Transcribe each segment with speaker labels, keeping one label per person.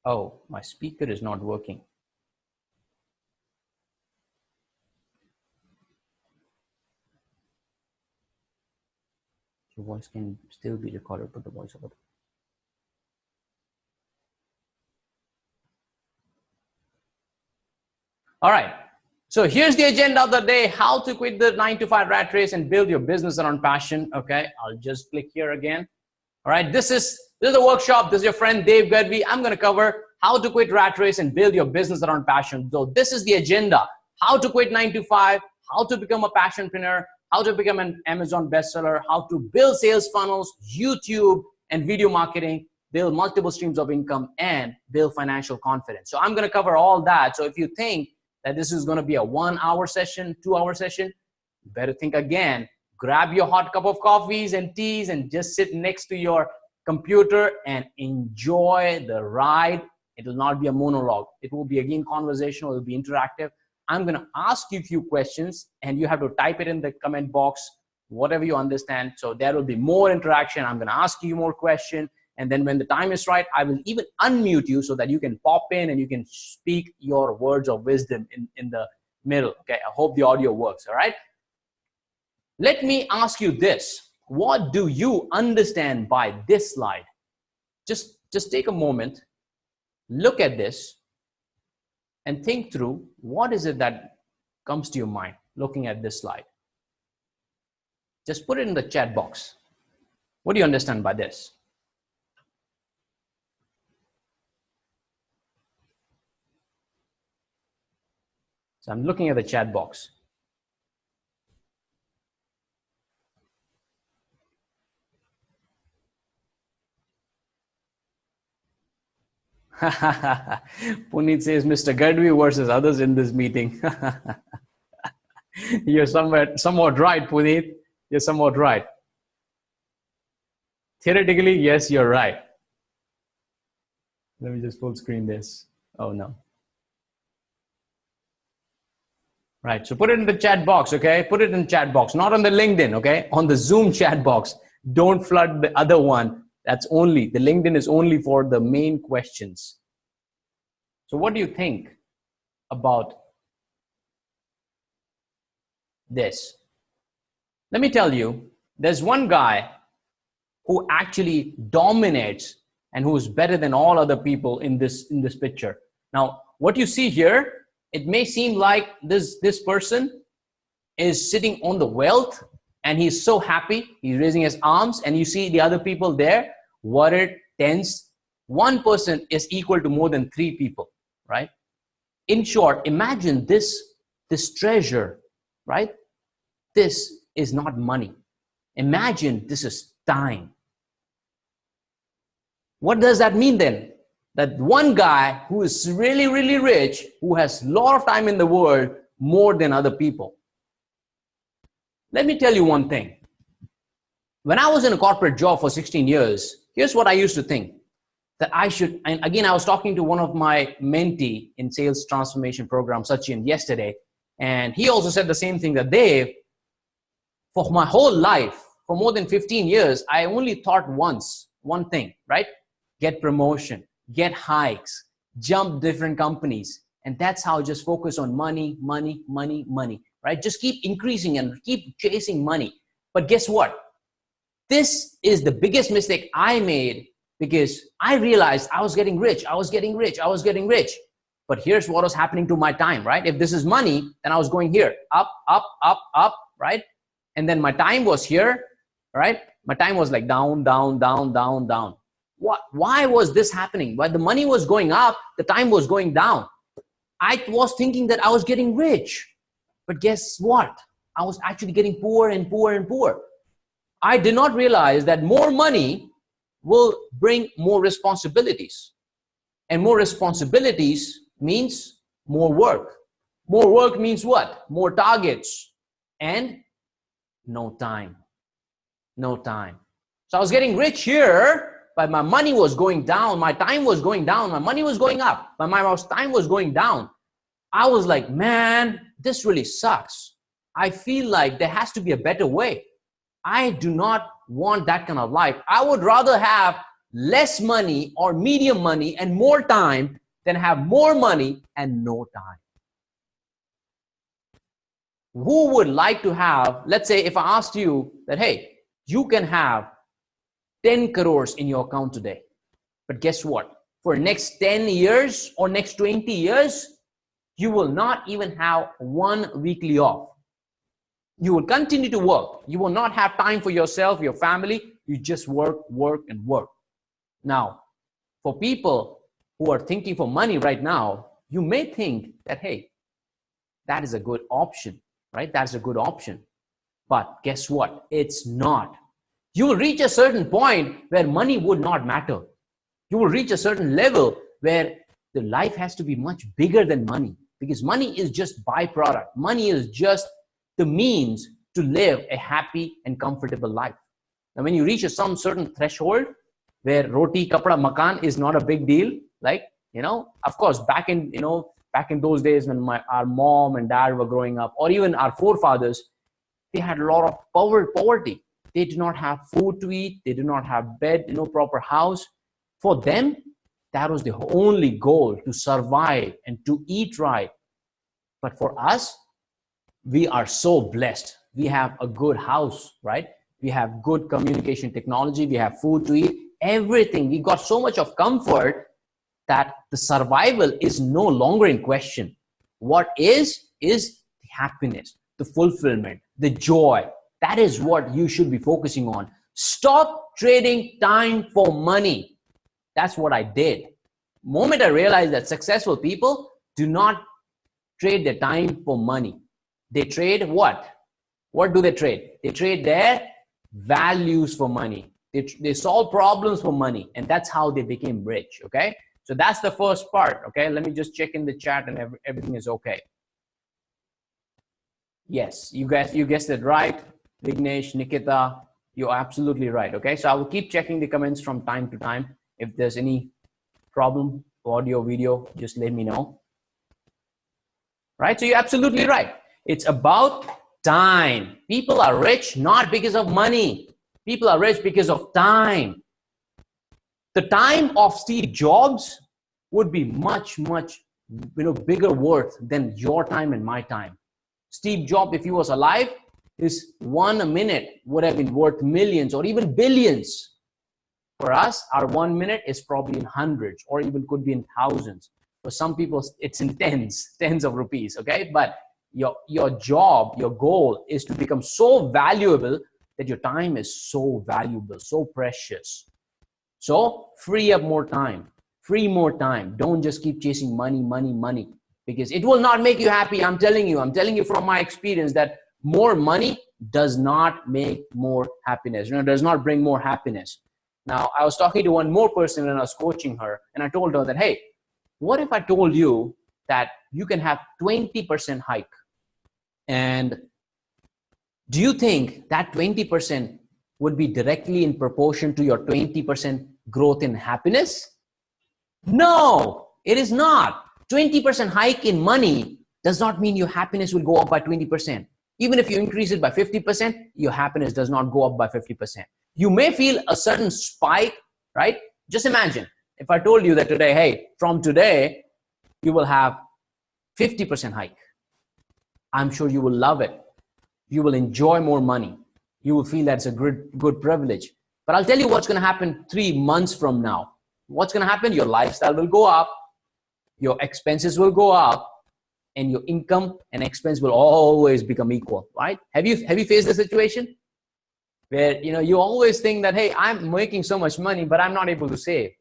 Speaker 1: Oh, my speaker is not working. Your voice can still be recorded, but the voice over. All right. So here's the agenda of the day: how to quit the 9-to-5 rat race and build your business around passion. Okay, I'll just click here again. All right, this is a workshop. This is your friend Dave Gadvi. I'm going to cover how to quit rat race and build your business around passion. So this is the agenda: how to quit 9-to-5, how to become a passionpreneur, how to become an Amazon bestseller, how to build sales funnels, YouTube and video marketing, build multiple streams of income, and build financial confidence. So I'm going to cover all that. So if you think that this is going to be a 1-hour session, 2-hour session, you better think again. Grab your hot cup of coffees and teas and just sit next to your computer and enjoy the ride. It will not be a monologue. It will be again conversational. It will be interactive. I'm going to ask you a few questions and you have to type it in the comment box, whatever you understand. So there will be more interaction. I'm going to ask you more questions. And then when the time is right, I will even unmute you so that you can pop in and you can speak your words of wisdom in the middle. Okay, I hope the audio works. All right. Let me ask you this. What do you understand by this slide? Just take a moment, look at this, and think through what is it that comes to your mind looking at this slide. Just put it in the chat box. What do you understand by this? So I'm looking at the chat box. Puneet says Mr. Gadvi versus others in this meeting. You're somewhat right, Puneet. You're somewhat right. Theoretically, yes, you're right. Let me just full screen this. Oh, no. Right, so put it in the chat box, okay? Put it in the chat box, not on the LinkedIn, okay? On the Zoom chat box. Don't flood the other one. That's only, the LinkedIn is only for the main questions. So what do you think about this? Let me tell you, there's one guy who actually dominates and who's better than all other people in this picture. Now, what you see here, it may seem like this person is sitting on the wealth and he's so happy, he's raising his arms, and you see the other people there, worried, tense. One person is equal to more than 3 people, right? In short, imagine this treasure, right? This is not money. Imagine this is time. What does that mean then? That one guy who is really, really rich, who has a lot of time in the world, more than other people. Let me tell you one thing. When I was in a corporate job for 16 years, here's what I used to think. That I should, and again, I was talking to one of my mentee in sales transformation program, Sachin, yesterday, and he also said the same thing, that Dave, for my whole life, for more than 15 years, I only thought one thing, right? Get promotion, get hikes, jump different companies. And that's how I just focus on money, money, money, money, right? Just keep increasing and keep chasing money. But guess what? This is the biggest mistake I made, because I realized I was getting rich. I was getting rich. I was getting rich. But here's what was happening to my time, right? If this is money, then I was going here, up, up, up, up, right? And then my time was here, right? My time was like down, down, down, down, down. Why was this happening? While the money was going up, the time was going down. I was thinking that I was getting rich. But guess what? I was actually getting poor and poor and poor. I did not realize that more money will bring more responsibilities. And more responsibilities means more work. More work means what? More targets. And no time. No time. So I was getting rich here, but my money was going down. My time was going down. My money was going up, but my time was going down. I was like, man, this really sucks. I feel like there has to be a better way. I do not want that kind of life. I would rather have less money or medium money and more time than have more money and no time. Who would like to have, let's say if I asked you that, hey, you can have 10 crores in your account today, but guess what? For next 10 years or next 20 years, you will not even have 1 weekly off. You will continue to work. You will not have time for yourself, your family. You just work, work, and work. Now, for people who are thinking for money right now, you may think that, hey, that is a good option, right? That's a good option. But guess what? It's not. You will reach a certain point where money would not matter. You will reach a certain level where the life has to be much bigger than money, because money is just byproduct. Money is just the means to live a happy and comfortable life. Now, when you reach some certain threshold where roti, kapda, makan is not a big deal, like, of course, back in those days when our mom and dad were growing up, or even our forefathers, they had a lot of poverty. They did not have food to eat. They did not have bed, proper house. For them, that was the only goal, to survive and to eat right. But for us, we are so blessed. We have a good house, right? We have good communication technology. We have food to eat, everything. We got so much of comfort that the survival is no longer in question. What is the happiness, the fulfillment, the joy. That is what you should be focusing on. Stop trading time for money. That's what I did. The moment I realized that successful people do not trade their time for money. They trade what? What do they trade? They trade their values for money. They solve problems for money, and that's how they became rich, okay? So that's the first part, okay? Let me just check in the chat and everything is okay. Yes, you guessed it right. Vignesh, Nikita, you're absolutely right, okay? So I will keep checking the comments from time to time. If there's any problem, audio, video, just let me know. Right? So you're absolutely right. It's about time. People are rich not because of money. People are rich because of time. The time of Steve Jobs would be much, much bigger worth than your time and my time. Steve Jobs, if he was alive, his 1 minute would have been worth millions or even billions. For us, our 1 minute is probably in hundreds or even could be in thousands. For some people, it's in tens of rupees, okay? But your job, your goal is to become so valuable that your time is so valuable, so precious. So free up more time, free more time. Don't just keep chasing money, money, money, because it will not make you happy. I'm telling you from my experience that more money does not make more happiness, does not bring more happiness. Now, I was talking to one more person when I was coaching her, and I told her that, hey, what if I told you that you can have 20% hike? And do you think that 20% would be directly in proportion to your 20% growth in happiness? No, it is not. 20% hike in money does not mean your happiness will go up by 20%. Even if you increase it by 50%, your happiness does not go up by 50%. You may feel a certain spike, right? Just imagine if I told you that today, hey, from today, you will have 50% hike. I'm sure you will love it. You will enjoy more money. You will feel that's a good privilege. But I'll tell you what's going to happen 3 months from now. What's going to happen? Your lifestyle will go up. Your expenses will go up. And your income and expense will always become equal, right? Have you faced a situation where you always think that, hey, I'm making so much money, but I'm not able to save?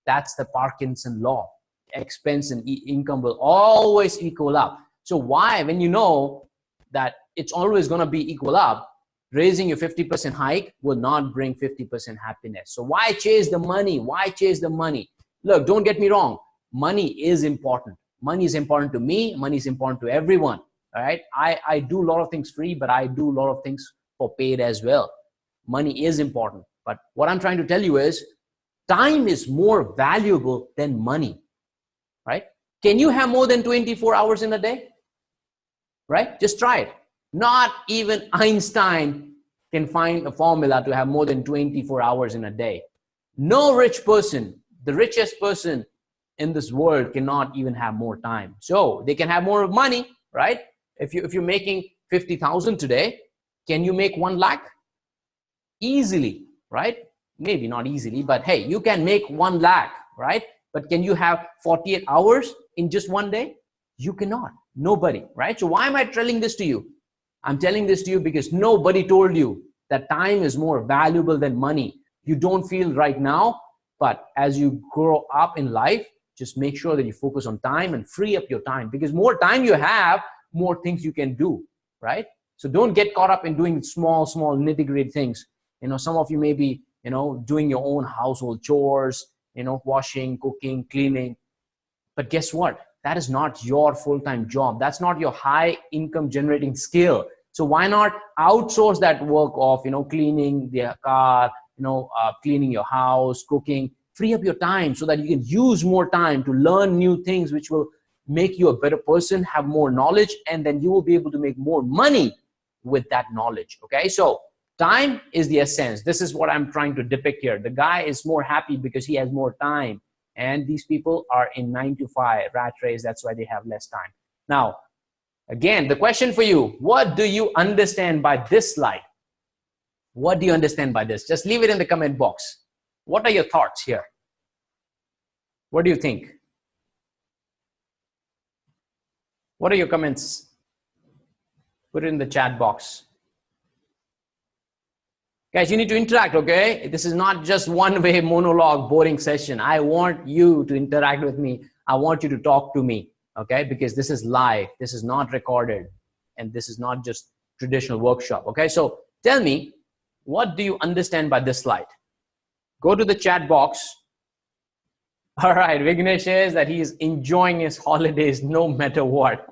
Speaker 1: That's the Parkinson law. Expense and income will always equal up. So why, when you know that it's always going to be equal up, raising your 50% hike will not bring 50% happiness. So why chase the money? Why chase the money? Look, don't get me wrong. Money is important. Money is important to me. Money is important to everyone. All right. I do a lot of things free, but I do a lot of things for paid as well. Money is important. But what I'm trying to tell you is time is more valuable than money. Right? Can you have more than 24 hours in a day? Right? Just try it. Not even Einstein can find a formula to have more than 24 hours in a day. No rich person, the richest person in this world cannot even have more time. So they can have more money, right? If you're making 50,000 today, can you make 1 lakh? Easily, right? Maybe not easily, but hey, you can make 1 lakh, right? But can you have 48 hours in just one day? You cannot. Nobody, right? So why am I telling this to you? I'm telling this to you because nobody told you that time is more valuable than money. You don't feel right now, but as you grow up in life, just make sure that you focus on time and free up your time, because more time you have, more things you can do, right? So don't get caught up in doing small nitty-gritty things. You know, some of you may be, you know, doing your own household chores, you know, washing, cooking, cleaning. But guess what? That is not your full-time job. That's not your high income generating skill. So why not outsource that work of, you know, cleaning the car, you know, cleaning your house, cooking, free up your time so that you can use more time to learn new things, which will make you a better person, have more knowledge, and then you will be able to make more money with that knowledge. Okay. So time is the essence. This is what I'm trying to depict here. The guy is more happy because he has more time. And these people are in 9 to 5 rat race. That's why they have less time. Now, again, the question for you, what do you understand by this slide? What do you understand by this? Just leave it in the comment box. What are your thoughts here? What do you think? What are your comments? Put it in the chat box. Guys, you need to interact, okay? This is not just one-way monologue, boring session. I want you to interact with me. I want you to talk to me, okay? Because this is live. This is not recorded. And this is not just traditional workshop, okay? So tell me, what do you understand by this slide? Go to the chat box. All right, Vignesh says that he is enjoying his holidays no matter what.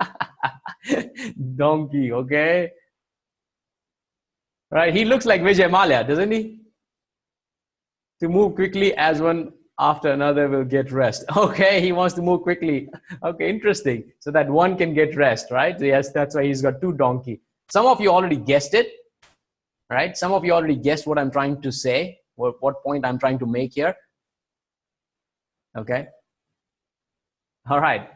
Speaker 1: Donkey, okay? Right, he looks like Vijay Mallya, doesn't he? To move quickly as one after another will get rest. Okay, he wants to move quickly. Okay, interesting. So that one can get rest, right? Yes, that's why he's got 2 donkey. Some of you already guessed it, right? Some of you already guessed what I'm trying to say, what point I'm trying to make here. Okay. All right.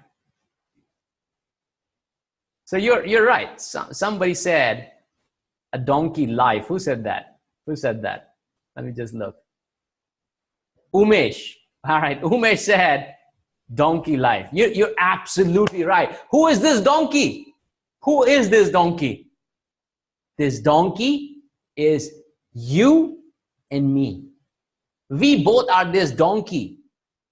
Speaker 1: So you're right. Somebody said, a donkey life. Who said that? Who said that? Let me just look. Umesh. All right. Umesh said donkey life. You're absolutely right. Who is this donkey? Who is this donkey? This donkey is you and me. We both are this donkey.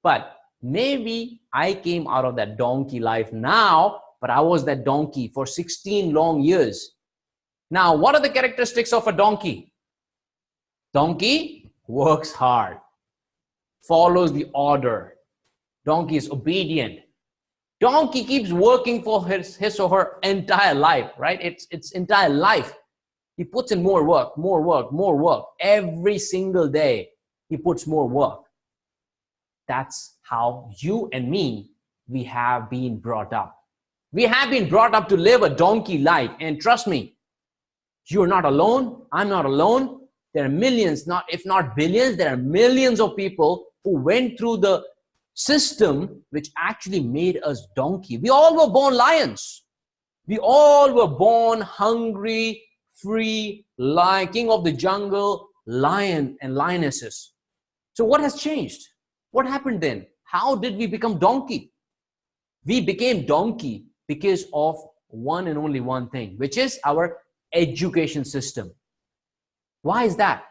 Speaker 1: But maybe I came out of that donkey life now, but I was that donkey for 16 long years. Now, what are the characteristics of a donkey? Donkey works hard, follows the order. Donkey is obedient. Donkey keeps working for his or her entire life, right? It's entire life. He puts in more work, more work, more work. Every single day, he puts more work. That's how you and me, we have been brought up. We have been brought up to live a donkey life. And trust me, you're not alone. I'm not alone. There are millions, if not billions, there are millions of people who went through the system which actually made us donkey. We all were born lions. We all were born hungry, free, king of the jungle, lion and lionesses. So what has changed? What happened then? How did we become donkey? We became donkey because of one and only one thing, which is our education system. Why is that?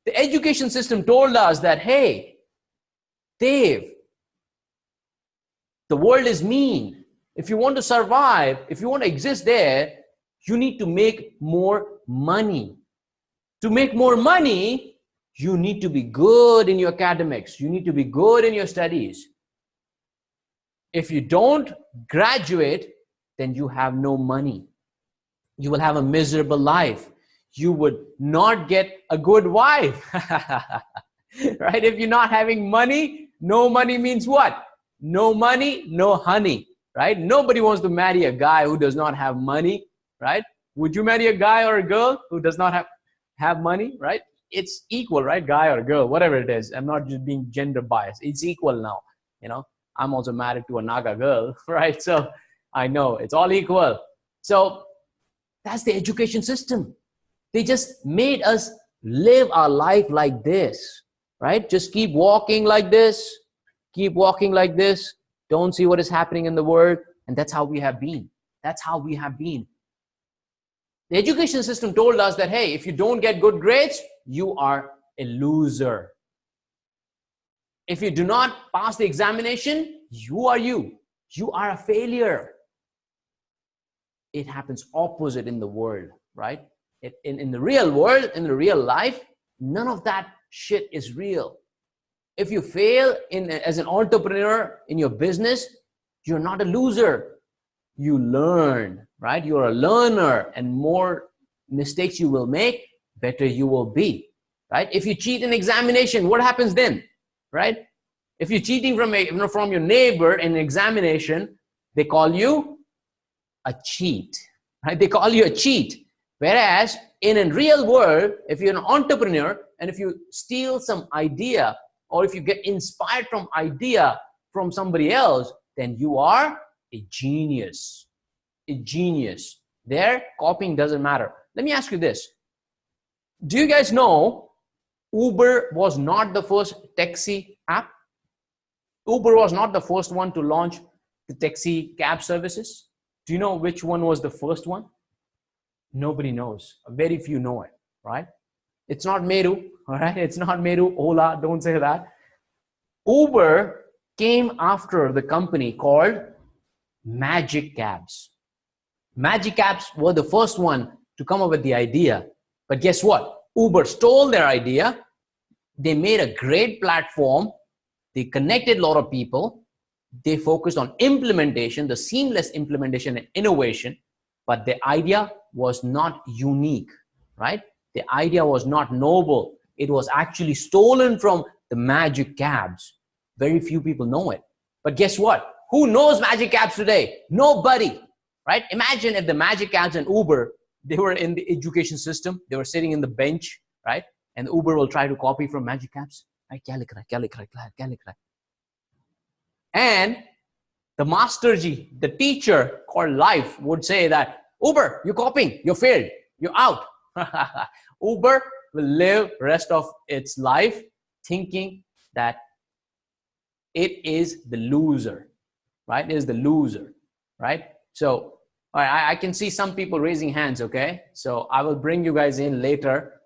Speaker 1: The education system told us that, hey, Dave, the world is mean. If you want to survive, if you want to exist there, you need to make more money. To make more money, you need to be good in your academics. You need to be good in your studies. If you don't graduate, then you have no money. You will have a miserable life. You would not get a good wife. Right? If you're not having money, no money means what? No money, no honey. Right? Nobody wants to marry a guy who does not have money. Right? Would you marry a guy or a girl who does not have money? Right? it's equal, right? Guy or girl, whatever it is. I'm not just being gender biased. It's equal now. You know, I'm also married to a Naga girl, right? So I know it's all equal. So that's the education system. They just made us live our life like this, right? Just keep walking like this, keep walking like this. Don't see what is happening in the world. And that's how we have been. That's how we have been. The education system told us that, hey, if you don't get good grades, you are a loser. If you do not pass the examination, you are a failure. It happens opposite in the world, right? In the real world, in the real life, none of that shit is real. If you fail as an entrepreneur in your business, you're not a loser. You learn, right? You're a learner, and more mistakes you will make, better you will be, right? If you cheat in examination, what happens then, right? If you're cheating from your neighbor in an examination, they call you a cheat, right? They call you a cheat. Whereas in a real world, if you're an entrepreneur and if you steal some idea, or if you get inspired from idea from somebody else, then you are a genius. A genius. There, copying doesn't matter. Let me ask you this. Do you guys know Uber was not the first taxi app? Uber was not the first one to launch the taxi cab services. Do you know which one was the first one? Nobody knows. Very few know it, right? It's not Meru, all right? It's not Meru, Ola, don't say that. Uber came after the company called Magic Cabs. Magic Cabs were the first one to come up with the idea. But guess what? Uber stole their idea. They made a great platform. They connected a lot of people. They focused on implementation, the seamless implementation and innovation. But the idea was not unique, right? The idea was not noble. It was actually stolen from the Magic Cabs. Very few people know it. But guess what? Who knows Magic Cabs today? Nobody, right? Imagine if the Magic Cabs and Uber, they were in the education system. They were sitting in the bench, right? And Uber will try to copy from Magic Cabs. And the master G, the teacher called life, would say that, Uber, you're copying, you failed, you're out. Uber will live the rest of its life thinking that it is the loser, right? It is the loser, right? So I can see some people raising hands, okay? So I will bring you guys in later,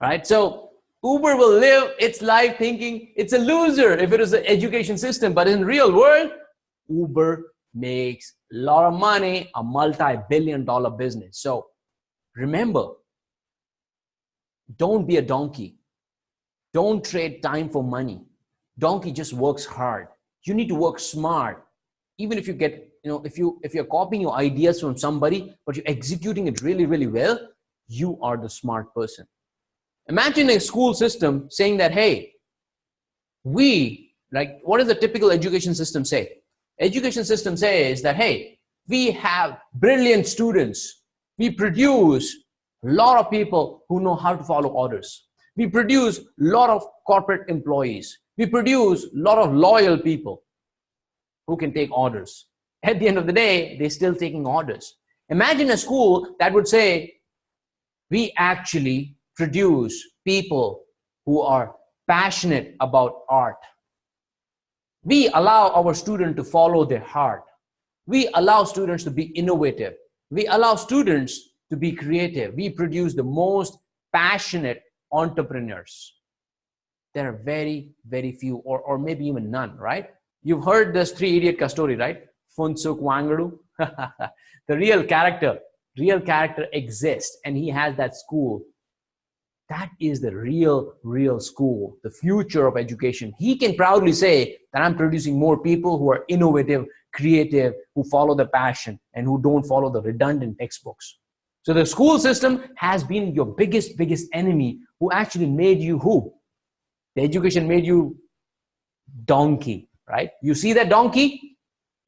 Speaker 1: right? So Uber will live its life thinking it's a loser if it is an education system, but in real world, Uber makes a lot of money, a multi-billion-dollar business. So remember, don't be a donkey. Don't trade time for money. Donkey just works hard. You need to work smart. Even if you get, if you're copying your ideas from somebody, but you're executing it really, really well, you are the smart person. Imagine a school system saying that, hey, what does the typical education system say? Education system says that, hey, we have brilliant students. We produce a lot of people who know how to follow orders. We produce a lot of corporate employees. We produce a lot of loyal people who can take orders. At the end of the day, they're still taking orders. Imagine a school that would say, we actually produce people who are passionate about art. We allow our students to follow their heart. We allow students to be innovative. We allow students to be creative. We produce the most passionate entrepreneurs. There are very, very few, or maybe even none, right? You've heard this Three Idiot story, right? Funsuk Wangaru. The real character exists, and he has that school. That is the real school, the future of education. He can proudly say that I'm producing more people who are innovative, creative, who follow the passion, and who don't follow the redundant textbooks. So the school system has been your biggest enemy, who actually made you who? The education made you donkey, right? You see that donkey?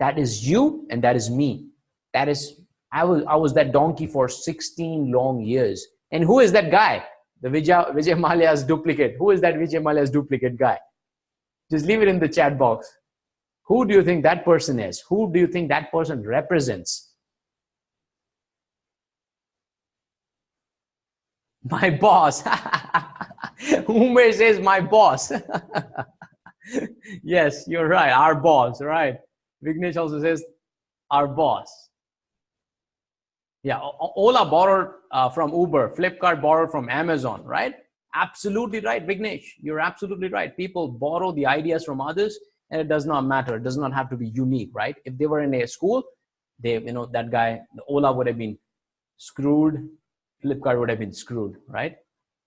Speaker 1: That is you and that is me. I was that donkey for 16 long years. And who is that guy? The Vijay Mallya's duplicate. Who is that Vijay Mallya's duplicate guy? Just leave it in the chat box. Who do you think that person is? Who do you think that person represents? My boss. Umesh says my boss. Yes, you're right. Our boss, right? Vignesh also says our boss. Yeah, Ola borrowed from Uber. Flipkart borrowed from Amazon, right? Absolutely right, Vignesh. You're absolutely right. People borrow the ideas from others, and it does not matter. It does not have to be unique, right? If they were in a school, they, that guy, Ola would have been screwed. Flipkart would have been screwed, right?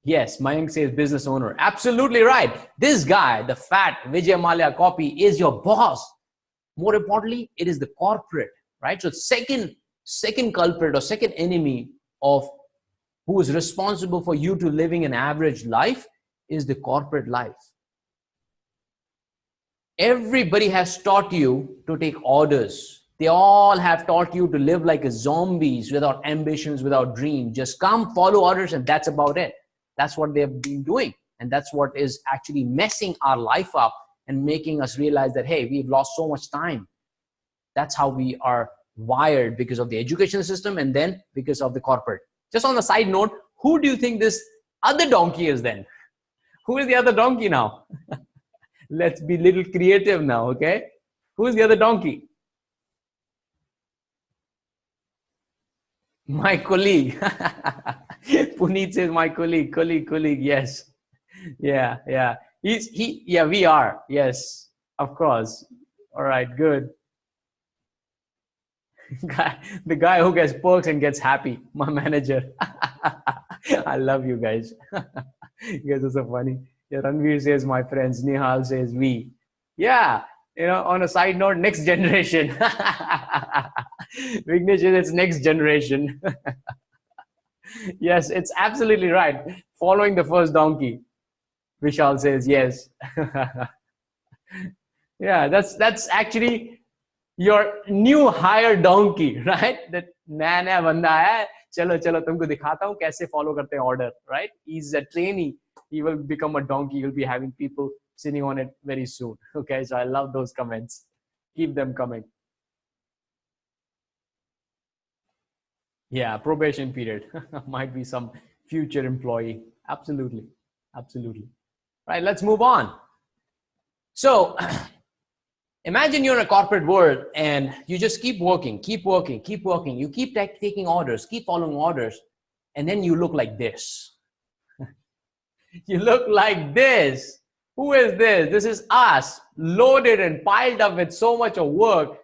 Speaker 1: Yes, Mayank says business owner. Absolutely right. This guy, the fat Vijay Mallya copy, is your boss. More importantly, it is the corporate, right? So second culprit or second enemy of who is responsible for you to living an average life is the corporate life. Everybody has taught you to take orders. They all have taught you to live like a zombies without ambitions, without dreams. Just come, follow orders, and that's about it. That's what they've been doing. And that's what is actually messing our life up and making us realize that, hey, we've lost so much time. That's how we are wired, because of the education system and then because of the corporate. Just on the side note, who do you think this other donkey is then? Who is the other donkey now? Let's be a little creative now, okay? Who is the other donkey? My colleague. Puneet says my colleague, yes. Yeah. Yeah, we are. Yes, of course. All right, good. The guy who gets perks and gets happy, my manager. I love you guys. You guys are so funny. Yeah, Ranveer says my friends. Nihal says we. Yeah, on a side note, next generation. Vignesh says it's next generation. Yes, it's absolutely right. Following the first donkey. Vishal says yes. Yeah, that's actually your new hire donkey, right? That naya banda hai, chalo tumko dikhata hu kaise follow karte hain order, right? He's a trainee. He will become a donkey. He'll be having people sitting on it very soon. Okay, so I love those comments. Keep them coming. Yeah, probation period. Might be some future employee. Absolutely. Right, let's move on. So imagine you're in a corporate world and you just keep working. You keep taking orders, keep following orders, and then you look like this. You look like this. Who is this? This is us, loaded and piled up with so much of work,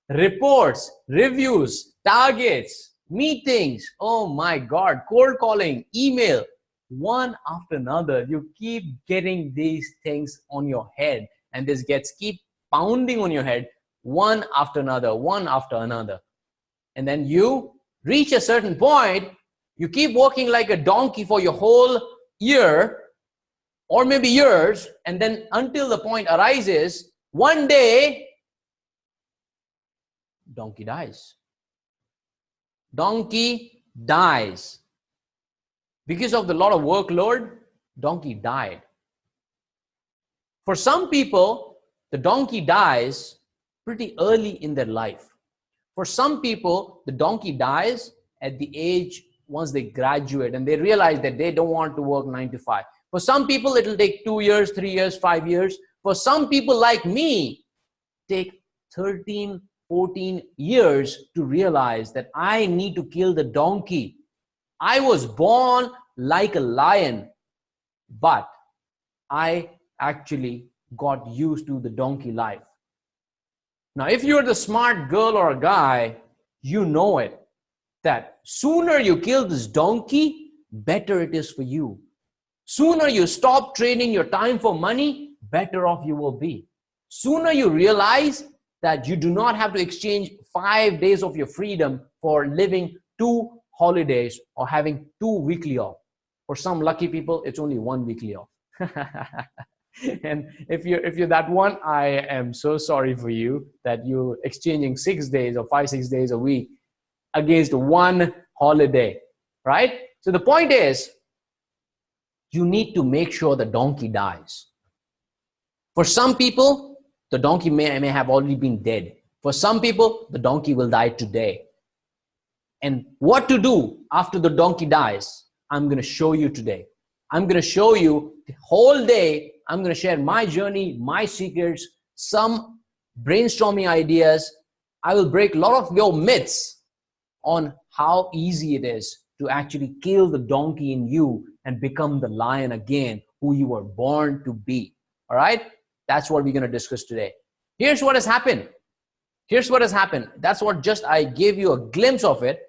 Speaker 1: reports, reviews, targets, meetings. Oh my God, cold calling, email, one after another. You keep getting these things on your head, and this keep pounding on your head, one after another. And then you reach a certain point, you keep working like a donkey for your whole year or maybe years, and then until the point arises, one day, donkey dies. Because of the lot of workload, donkey died. For some people, the donkey dies pretty early in their life. For some people, the donkey dies at the age once they graduate and they realize that they don't want to work 9 to 5. For some people, it'll take 2 years, 3 years, 5 years. For some people like me, take 13, 14 years to realize that I need to kill the donkey. I was born like a lion, but I actually got used to the donkey life. Now, if you're the smart girl or a guy, you know it, that sooner you kill this donkey, better it is for you. Sooner you stop trading your time for money, better off you will be. Sooner you realize that you do not have to exchange 5 days of your freedom for living 2 holidays or having 2 weekly off. For some lucky people, it's only 1 weekly off. And if you're that one, I am so sorry for you that you're exchanging 6 days or 5-6 days a week against 1 holiday, right? So the point is, you need to make sure the donkey dies. For some people, the donkey may have already been dead. For some people, the donkey will die today. And what to do after the donkey dies, I'm going to show you today. I'm going to show you the whole day. I'm going to share my journey, my secrets, some brainstorming ideas. I will break a lot of your myths on how easy it is to actually kill the donkey in you and become the lion again, who you were born to be. All right? That's what we're going to discuss today. Here's what has happened. Here's what has happened. That's what just I gave you a glimpse of it.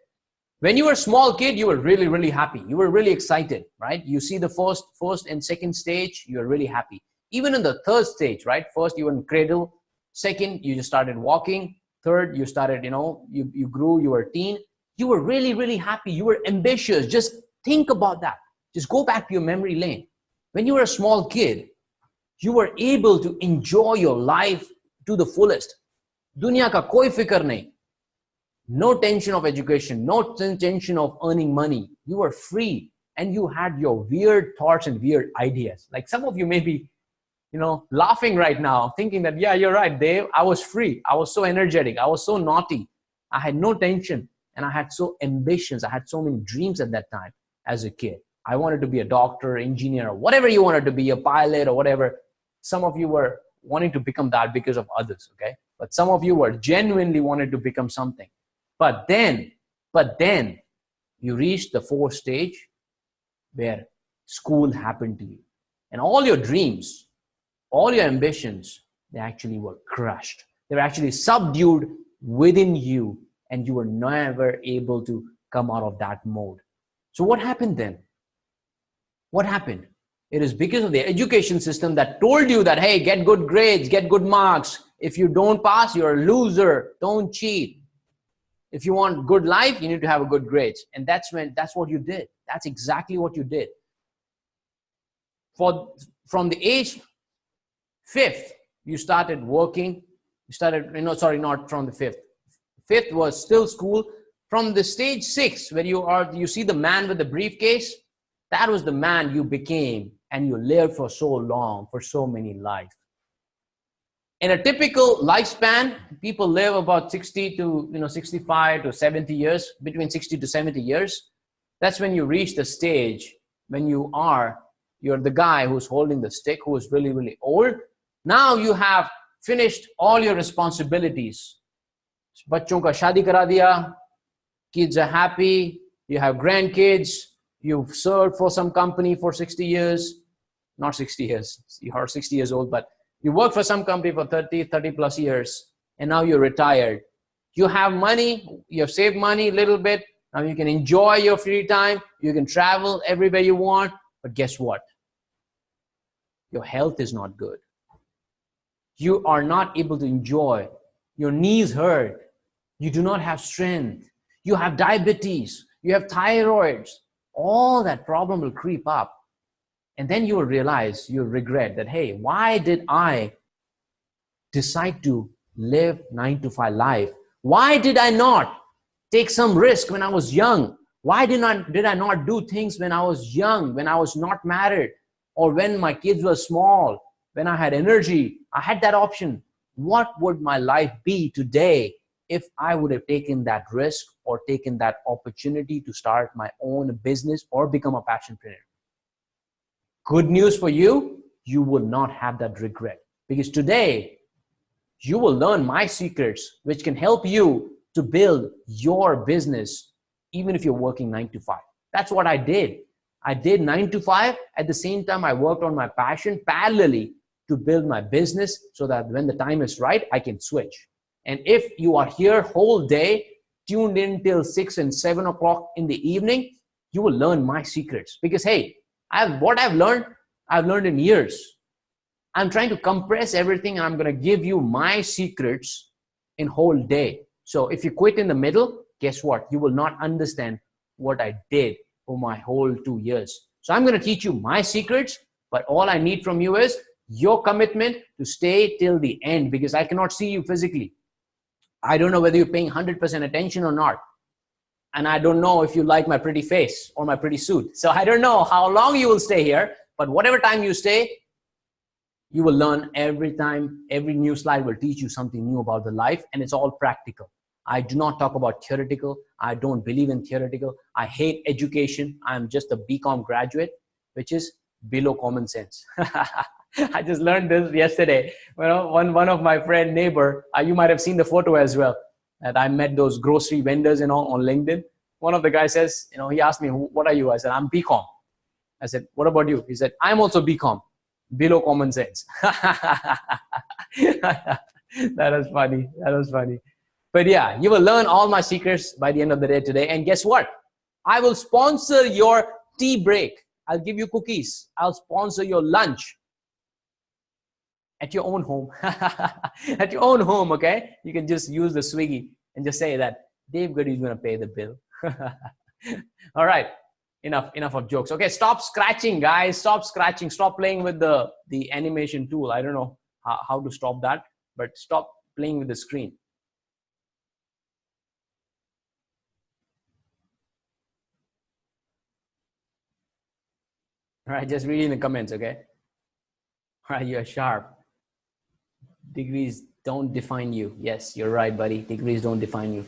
Speaker 1: When you were a small kid, you were really, really happy. You were really excited, right? You see the first and second stage, you're really happy. Even in the third stage, right? First, you were in cradle. Second, you just started walking. Third, you started, you grew, you were a teen. You were really, really happy. You were ambitious. Just think about that. Just go back to your memory lane. When you were a small kid, you were able to enjoy your life to the fullest. Dunya ka koi fikr nahi. No tension of education, no tension of earning money. You were free and you had your weird thoughts and weird ideas. Like some of you may be, laughing right now, thinking that, yeah, you're right, Dave. I was free. I was so energetic. I was so naughty. I had no tension and I had so ambitions. I had so many dreams at that time as a kid. I wanted to be a doctor, engineer, whatever you wanted to be, a pilot or whatever. Some of you were wanting to become that because of others, okay? But some of you were genuinely wanted to become something. But then you reached the fourth stage where school happened to you. And all your dreams, all your ambitions, they actually were crushed. They were actually subdued within you and you were never able to come out of that mode. So what happened then? What happened? It is because of the education system that told you that, hey, get good grades, get good marks. If you don't pass, you're a loser. Don't cheat. If you want good life, you need to have a good grades. And that's what you did. That's exactly what you did. From the age 5th, you started working. You started, not from the 5th. 5th was still school. From the stage 6, where you see the man with the briefcase, that was the man you became and you lived for so long, for so many lives. In a typical lifespan, people live about 60 to 65 to 70 years, between 60 to 70 years. That's when you reach the stage when you're the guy who's holding the stick, who is really, really old. Now you have finished all your responsibilities. Bachon ka shadi kara diya, kids are happy, you have grandkids, you've served for some company for 60 years, not 60 years, you are 60 years old, but you work for some company for 30 plus years, and now you're retired. You have money, you have saved money a little bit. Now you can enjoy your free time. You can travel everywhere you want. But guess what? Your health is not good. You are not able to enjoy. Your knees hurt. You do not have strength. You have diabetes. You have thyroids. All that problem will creep up. And then you will realize, you'll regret that, hey, why did I decide to live 9-to-5 life? Why did I not take some risk when I was young? Why did I not do things when I was young, when I was not married, or when my kids were small, when I had energy? I had that option. What would my life be today if I would have taken that risk or taken that opportunity to start my own business or become a passionpreneur? Good news for you, you will not have that regret, because today you will learn my secrets, which can help you to build your business, even if you're working 9-to-5. That's what I did. I did 9-to-5. At the same time, I worked on my passion parallelly to build my business so that when the time is right, I can switch. And if you are here whole day, tuned in till 6 and 7 o'clock in the evening, you will learn my secrets. Because, hey, what I've learned in years. I'm trying to compress everything, and I'm going to give you my secrets in whole day. So if you quit in the middle, guess what? You will not understand what I did for my whole 2 years. So I'm going to teach you my secrets, but all I need from you is your commitment to stay till the end, because I cannot see you physically. I don't know whether you're paying 100% attention or not. And I don't know if you like my pretty face or my pretty suit. So I don't know how long you will stay here, but whatever time you stay, you will learn every time. Every new slide will teach you something new about the life, and it's all practical. I do not talk about theoretical. I don't believe in theoretical. I hate education. I'm just a BCom graduate, which is below common sense. I just learned this yesterday. Well, one of my friend neighbor, you might have seen the photo as well, that I met those grocery vendors, on LinkedIn. One of the guys says, he asked me, what are you? I said, I'm BCom. I said, what about you? He said, I'm also BCom, below common sense. That was funny. That was funny. But yeah, you will learn all my secrets by the end of the day today. And guess what? I will sponsor your tea break. I'll give you cookies. I'll sponsor your lunch at your own home. At your own home, okay? You can just use the Swiggy and just say that Dave Goody is going to pay the bill. All right. Enough of jokes. Okay, stop scratching, guys. Stop scratching. Stop playing with the animation tool. I don't know how to stop that, but stop playing with the screen. All right, just read in the comments, okay? All right, you're sharp. Degrees don't define you. Yes, you're right, buddy. Degrees don't define you.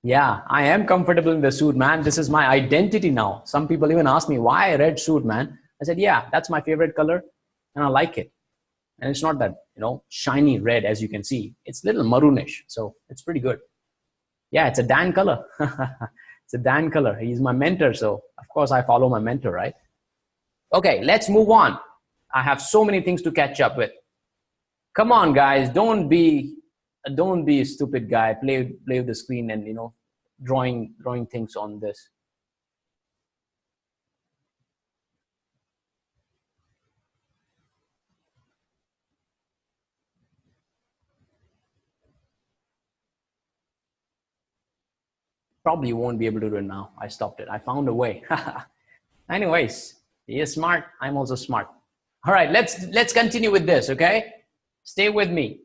Speaker 1: Yeah, I am comfortable in the suit, man. This is my identity now. Some people even ask me, why a red suit, man? I said, yeah, that's my favorite color, and I like it. And it's not that, shiny red, as you can see. It's a little maroonish, so it's pretty good. Yeah, it's a Dan color. It's a Dan color. He's my mentor, so of course I follow my mentor, right? Okay, let's move on. I have so many things to catch up with. Come on, guys. Don't be a stupid guy. Play with the screen and, drawing things on this. Probably won't be able to do it now. I stopped it. I found a way. Anyways, he is smart. I'm also smart. All right, let's continue with this, okay? Stay with me.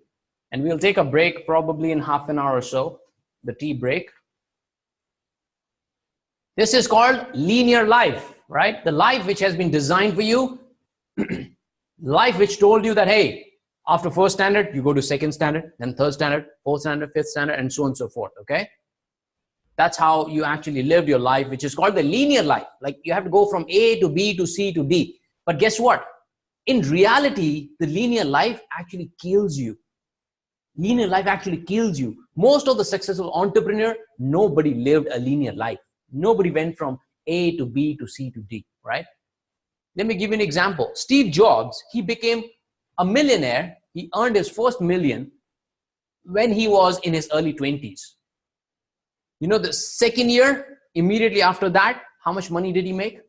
Speaker 1: And we'll take a break probably in half an hour or so, the tea break. This is called linear life, right? The life which has been designed for you. Life which told you that, hey, after first standard, you go to second standard, then third standard, fourth standard, fifth standard, and so on and so forth, okay? That's how you actually lived your life, which is called the linear life. Like you have to go from A to B to C to D. But guess what? In reality, the linear life actually kills you. Linear life actually kills you. Most of the successful entrepreneur, nobody lived a linear life. Nobody went from A to B to C to D, right? Let me give you an example. Steve Jobs, he became a millionaire. He earned his first million when he was in his early 20s. The second year, immediately after that, how much money did he make?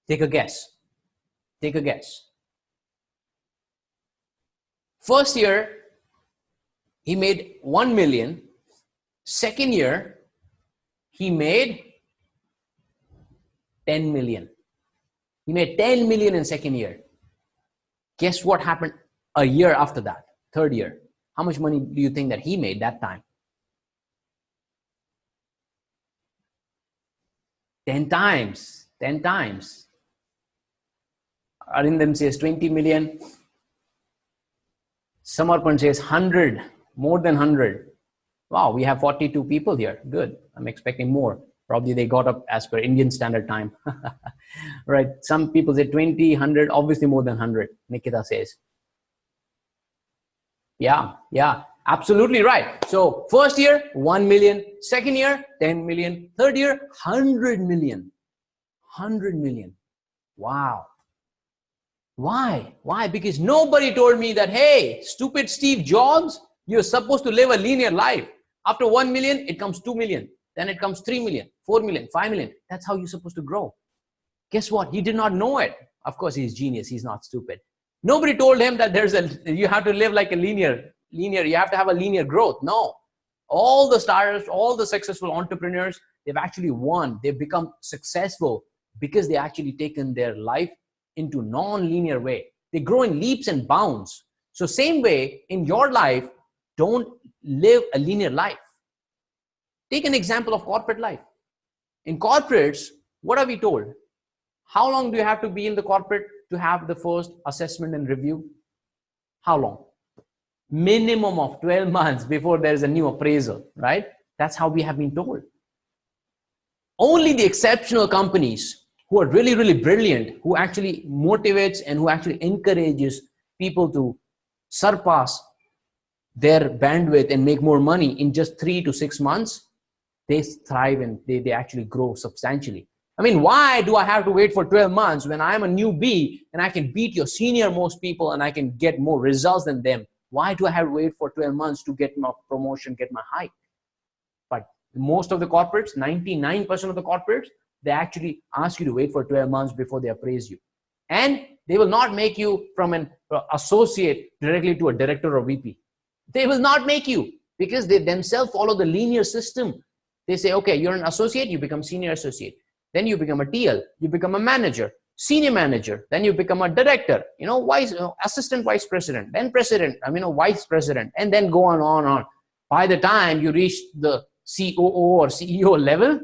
Speaker 1: Take a guess. Take a guess. First year, he made 1 million. Second year, he made 10 million. He made 10 million in second year. Guess what happened a year after that? Third year. How much money do you think that he made that time? 10 times. 10 times. Arindam says 20 million. Samarpan says 100. More than 100. Wow, we have 42 people here. Good. I'm expecting more. Probably they got up as per Indian Standard Time. Right. Some people say 20, 100, obviously more than 100. Nikita says. Yeah. Absolutely right. So first year, 1 million. Second year, 10 million. Third year, 100 million. 100 million. Wow. Why? Why? Because nobody told me that, hey, stupid Steve Jobs, you're supposed to live a linear life. After 1 million, it comes 2 million. Then it comes 3 million, 4 million, 5 million. That's how you're supposed to grow. Guess what? He did not know it. Of course, he's genius. He's not stupid. Nobody told him that you have to live like a linear, you have to have a linear growth. No. All the starters, all the successful entrepreneurs, they've actually won. They've become successful because they actually taken their life into non-linear way. They grow in leaps and bounds. So same way in your life, don't live a linear life. Take an example of corporate life. In corporates, what are we told? How long do you have to be in the corporate to have the first assessment and review? How long? Minimum of 12 months before there is a new appraisal, right? That's how we have been told. Only the exceptional companies who are really, really brilliant, who actually motivates and who actually encourages people to surpass their bandwidth and make more money in just 3 to 6 months, they thrive and they actually grow substantially. I mean, why do I have to wait for 12 months when I'm a newbie and I can beat your senior most people and I can get more results than them? Why do I have to wait for 12 months to get my promotion, get my hike? But most of the corporates, 99% of the corporates, they actually ask you to wait for 12 months before they appraise you. And they will not make you from an associate directly to a director or VP. They will not make you, because they themselves follow the linear system. They say, okay, you're an associate, you become senior associate. Then you become a TL, you become a manager, senior manager, then you become a director, assistant vice president, then president, vice president, and then go on. By the time you reach the COO or CEO level,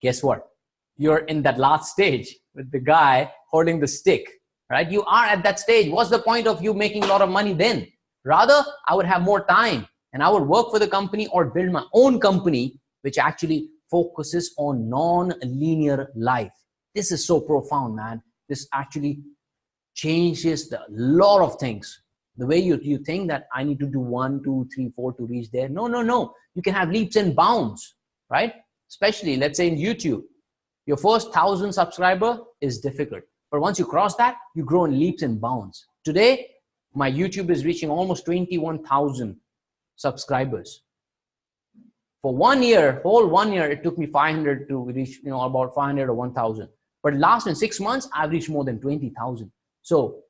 Speaker 1: guess what? You're in that last stage with the guy holding the stick, right? You are at that stage. What's the point of you making a lot of money then? Rather, I would have more time and I would work for the company or build my own company, which actually focuses on non-linear life. This is so profound, man. This actually changes a lot of things. The way you think that I need to do 1, 2, 3, 4 to reach there. No. You can have leaps and bounds, right? Especially, let's say in YouTube, your first 1,000 subscriber is difficult. But once you cross that, you grow in leaps and bounds. Today, my YouTube is reaching almost 21,000 subscribers. For 1 year, whole 1 year, it took me 500 to reach, about 500 or 1,000. But last in 6 months, I've reached more than 20,000. So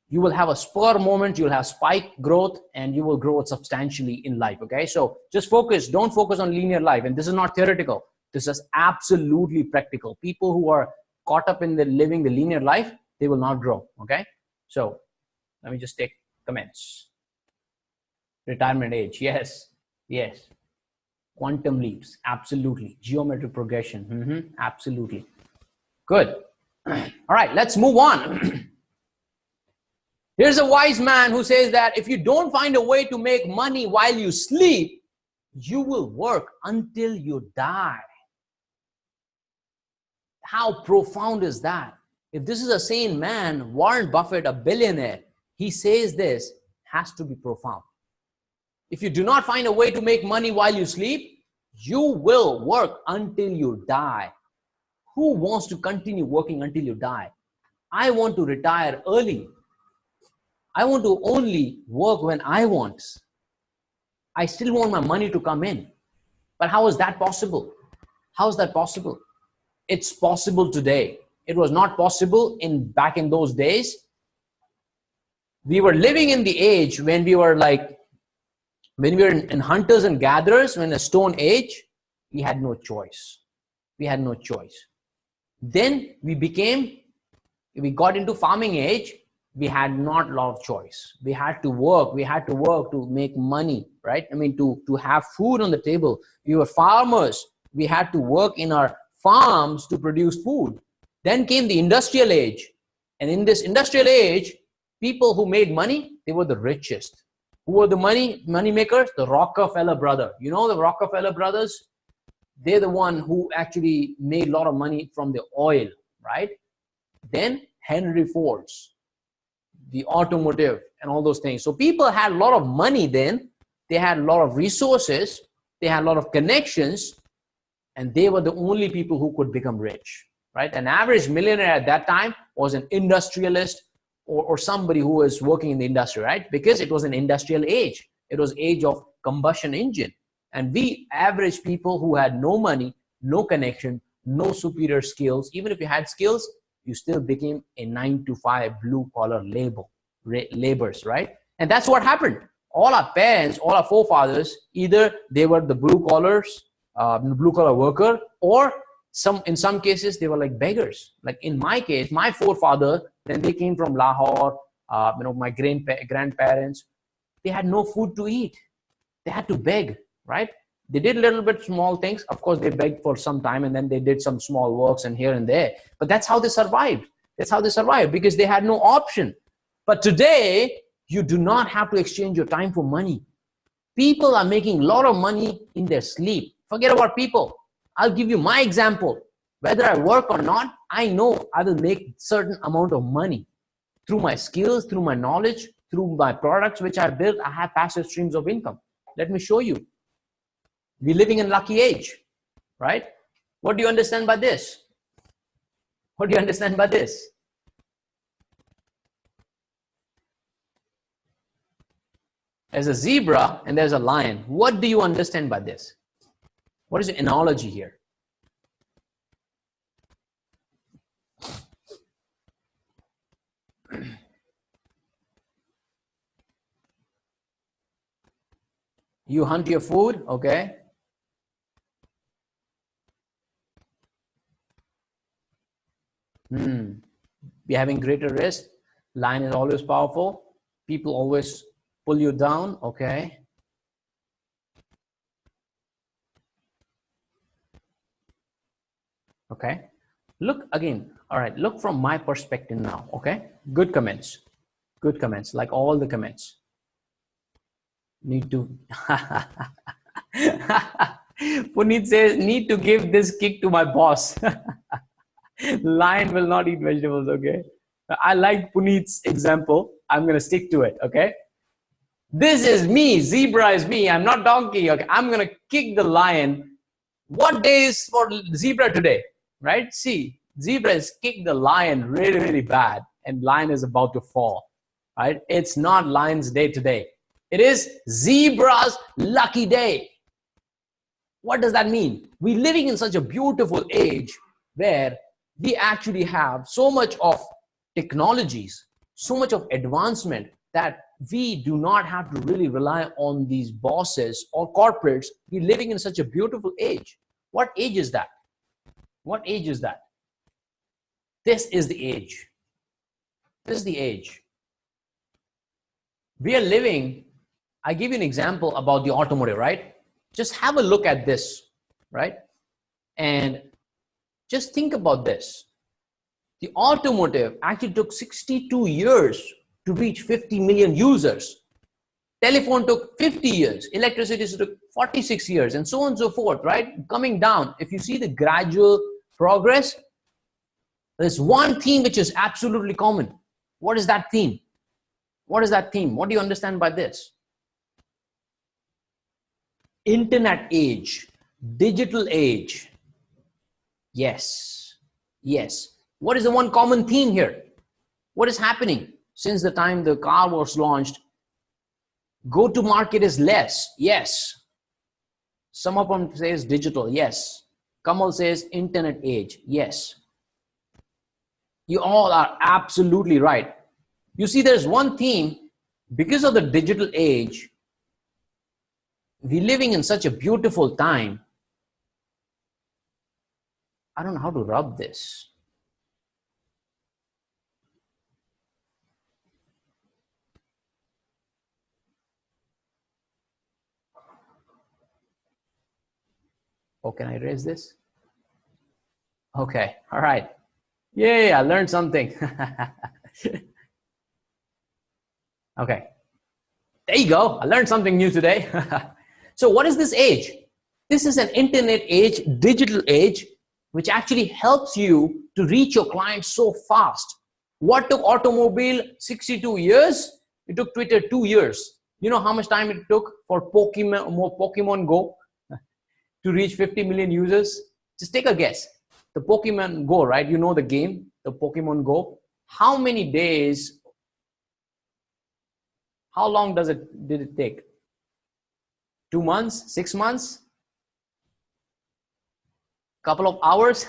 Speaker 1: you will have a spur moment, you'll have spike growth, and you will grow substantially in life, okay? So just focus, don't focus on linear life. And this is not theoretical. This is absolutely practical. People who are caught up in living the linear life, they will not grow, okay? So let me just take comments. Retirement age, yes. Quantum leaps, absolutely. Geometric progression, absolutely. Good. All right, let's move on. Here's a wise man who says that if you don't find a way to make money while you sleep, you will work until you die. How profound is that? If this is a sane man, Warren Buffett, a billionaire, he says this, has to be profound. If you do not find a way to make money while you sleep, you will work until you die. Who wants to continue working until you die? I want to retire early. I want to only work when I want. I still want my money to come in. But how is that possible? How is that possible? It's possible today. It was not possible back in those days. We were living in the age when we were in hunters and gatherers, when the Stone Age, we had no choice. We had no choice. Then we got into farming age. We had not a lot of choice. We had to work. We had to work to make money, right? To have food on the table. We were farmers. We had to work in our farms to produce food. Then came the industrial age. And in this industrial age, people who made money, they were the richest. Who were the money makers? The Rockefeller brother. You know the Rockefeller brothers? They're the one who actually made a lot of money from the oil, right? Then Henry Ford's, the automotive and all those things. So people had a lot of money then. They had a lot of resources. They had a lot of connections. And they were the only people who could become rich, right? An average millionaire at that time was an industrialist or somebody who was working in the industry, right? Because it was an industrial age. It was age of combustion engine. And we average people who had no money, no connection, no superior skills, even if you had skills, you still became a 9-to-5 blue-collar laborers, right? And that's what happened. All our parents, all our forefathers, either they were the blue-collar worker, or in some cases, they were like beggars. Like in my case, my forefather, then they came from Lahore, my grandparents, they had no food to eat. They had to beg, right? They did a little bit small things. Of course, they begged for some time and then they did some small works and here and there. But that's how they survived. That's how they survived because they had no option. But today, you do not have to exchange your time for money. People are making a lot of money in their sleep. Forget about people. I'll give you my example. Whether I work or not, I know I will make certain amount of money through my skills, through my knowledge, through my products which I built. I have passive streams of income. Let me show you. We're living in lucky age, right? What do you understand by this? What do you understand by this? There's a zebra and there's a lion. What do you understand by this? What is the analogy here? You hunt your food, okay? Be having greater risk. Lion is always powerful. People always pull you down, okay? Okay. Look again. All right. Look from my perspective now, okay? Good comments. Good comments, like all the comments. Need to. Puneet says, need to give this kick to my boss. Lion will not eat vegetables, okay? I like Puneet's example. I'm going to stick to it, okay? This is me. Zebra is me. I'm not donkey, okay? I'm going to kick the lion. What day is for zebra today, right? See, zebra has kicked the lion really, really bad, and lion is about to fall, right? It's not lion's day today. It is zebra's lucky day. What does that mean? We're living in such a beautiful age where we actually have so much of technologies, so much of advancement that we do not have to really rely on these bosses or corporates. We're living in such a beautiful age. What age is that? What age is that? This is the age. This is the age. We are living, I give you an example about the automotive, right? Just have a look at this, right? And just think about this. The automotive actually took 62 years to reach 50 million users. Telephone took 50 years. Electricity took 46 years, and so on and so forth, right? Coming down. If you see the gradual progress, there's one theme which is absolutely common. What is that theme? What is that theme? What do you understand by this? Internet age, digital age. Yes, yes. What is the one common theme here? What is happening since the time the car was launched? Go to market is less. Yes. Some of them says digital. Yes. Kamal says internet age. Yes. You all are absolutely right. You see, there's one theme. Because of the digital age, we're living in such a beautiful time. I don't know how to rub this. Oh, can I erase this? Okay, all right. Yay, I learned something. Okay, there you go. I learned something new today. So what is this age? This is an internet age, digital age, which actually helps you to reach your clients so fast. What took automobile 62 years? It took Twitter 2 years. You know how much time it took for Pokemon Go to reach 50 million users? Just take a guess. The Pokemon Go, right? You know the game, the Pokemon Go. How many days, how long did it take? 2 months, 6 months? Couple of hours?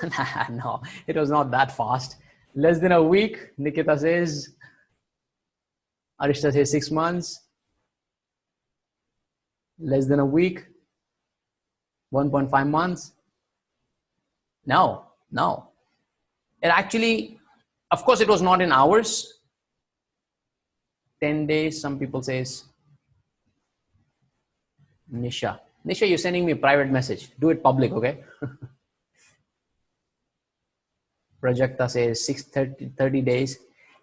Speaker 1: No, it was not that fast. Less than a week, Nikita says. Arishta says 6 months. Less than a week. 1.5 months. No. It actually, of course, it was not in hours. 10 days, some people says. Nisha. Nisha, you're sending me a private message. Do it public, okay? Prajakta says 30 days.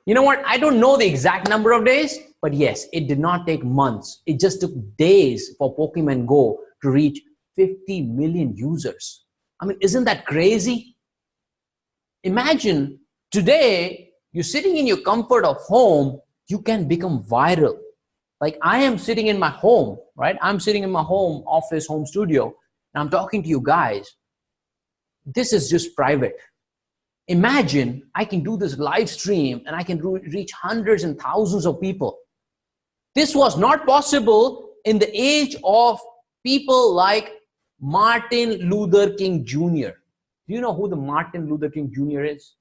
Speaker 1: You know what? I don't know the exact number of days, but yes, it did not take months. It just took days for Pokemon Go to reach 50 million users. I mean, isn't that crazy? Imagine today, you're sitting in your comfort of home, you can become viral. Like I am sitting in my home, right? I'm sitting in my home office, home studio, and I'm talking to you guys. This is just private. Imagine I can do this live stream and I can reach hundreds and thousands of people. This was not possible in the age of people like Martin Luther King Jr. Do you know who the Martin Luther King Jr. is?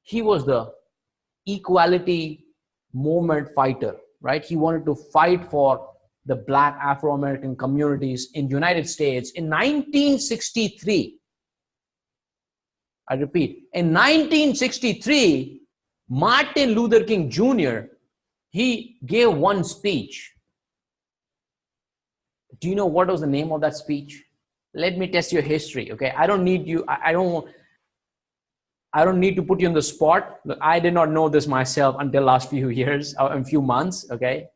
Speaker 1: He was the equality movement fighter, right? He wanted to fight for the Black Afro-American communities in the United States in 1963. I repeat, in 1963, Martin Luther King Jr., he gave one speech. Do you know what was the name of that speech? Let me test your history, okay? I don't need you, I don't need to put you on the spot. Look, I did not know this myself until last few years, a few months, okay?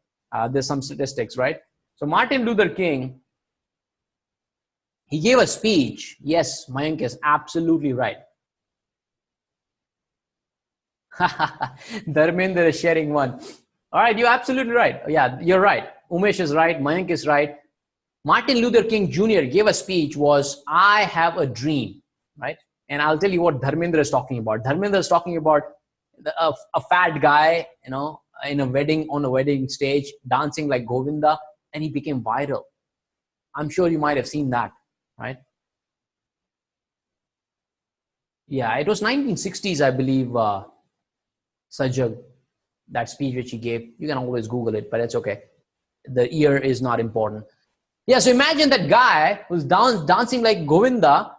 Speaker 1: There's some statistics, right? So Martin Luther King, he gave a speech. Yes, Mayank is absolutely right. Dharmendra is sharing one. All right, you're absolutely right. Yeah, you're right. Umesh is right. Mayank is right. Martin Luther King Jr. gave a speech was, I have a dream, right? And I'll tell you what Dharmendra is talking about. Dharmendra is talking about a fat guy, you know, in a wedding, on a wedding stage, dancing like Govinda, and he became viral. I'm sure you might have seen that, right? Yeah, it was 1960s, I believe, Sajjad, that speech which he gave. You can always Google it, but it's okay. The year is not important. Yeah, so imagine that guy who's dancing like Govinda,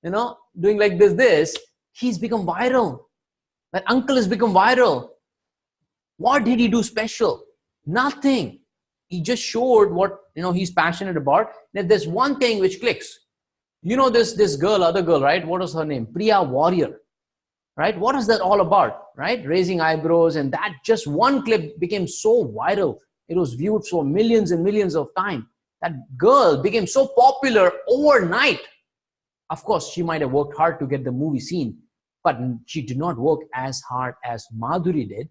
Speaker 1: you know, doing like this, he's become viral. That uncle has become viral. What did he do special? Nothing. He just showed what, you know, he's passionate about. Now, there's one thing which clicks. You know, this girl, other girl, right? What was her name? Priya Warrior, right? What is that all about, right? Raising eyebrows, and that just one clip became so viral. It was viewed for millions and millions of times. That girl became so popular overnight. Of course, she might have worked hard to get the movie scene, but she did not work as hard as Madhuri did.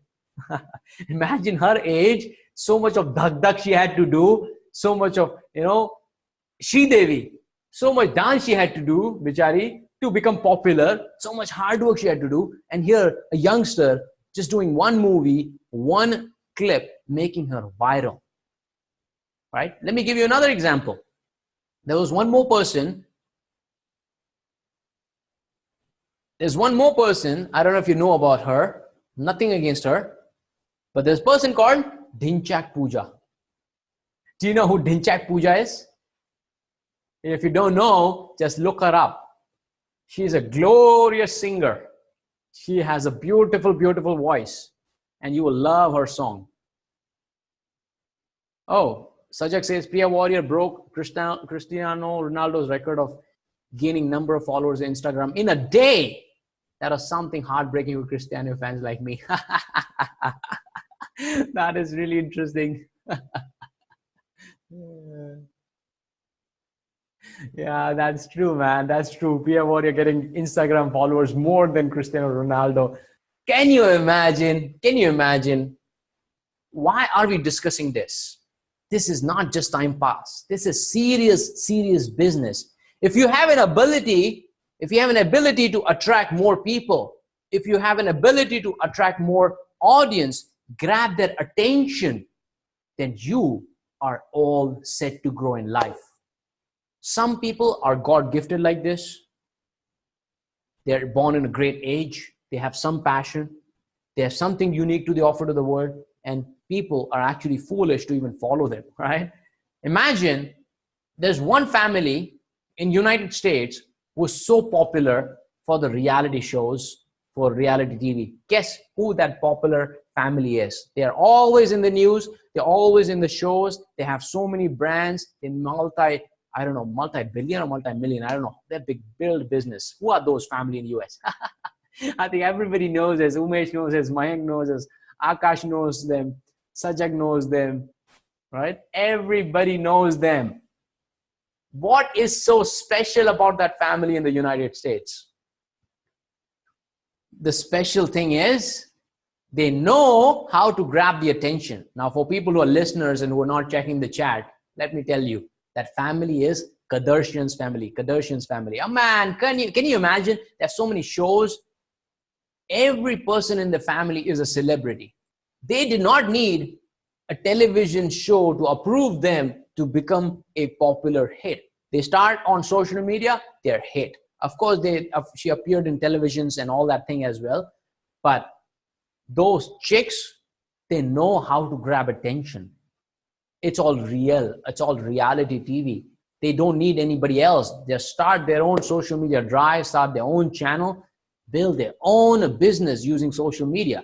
Speaker 1: Imagine her age, so much of dhak she had to do, so much of, you know, Sridevi, so much dance she had to do, bichari, to become popular, so much hard work she had to do. And here, a youngster just doing one movie, one clip, making her viral. Right? Let me give you another example. There was one more person. There's one more person. I don't know if you know about her. Nothing against her. But there's a person called Dhinchak Pooja. Do you know who Dhinchak Pooja is? If you don't know, just look her up. She's a glorious singer. She has a beautiful, beautiful voice. And you will love her song. Oh, Sajak says, Priya Warrior broke Cristiano Ronaldo's record of gaining number of followers on Instagram in a day. That was something heartbreaking for Cristiano fans like me. That is really interesting. Yeah, that's true, man. That's true. Priya Warrior getting Instagram followers more than Cristiano Ronaldo. Can you imagine? Can you imagine? Why are we discussing this? This is not just time pass. This is serious, serious business. If you have an ability to attract more people, if you have an ability to attract more audience, grab their attention, then you are all set to grow in life. Some people are God gifted like this. They're born in a great age. They have some passion. They have something unique to the offer to the world. And people are actually foolish to even follow them, right? Imagine there's one family in United States who is so popular for the reality shows, for reality TV. Guess who that popular family is. They're always in the news. They're always in the shows. They have so many brands. They multi-billion or multi-million. I don't know. They're big build business. Who are those family in the US? I think everybody knows us. Umesh knows us. Mayank knows us. Akash knows them. Sajak knows them. Right? Everybody knows them. What is so special about that family in the United States? The special thing is they know how to grab the attention. Now, for people who are listeners and who are not checking the chat, let me tell you that family is Kardashian's family. Kardashian's family. Oh man, can you imagine? There's so many shows. Every person in the family is a celebrity. They did not need a television show to approve them to become a popular hit. They start on social media, they're hit. Of course, she appeared in televisions and all that thing as well. But those chicks, they know how to grab attention. It's all real. It's all reality TV. They don't need anybody else. They start their own social media drive, start their own channel, build their own business using social media.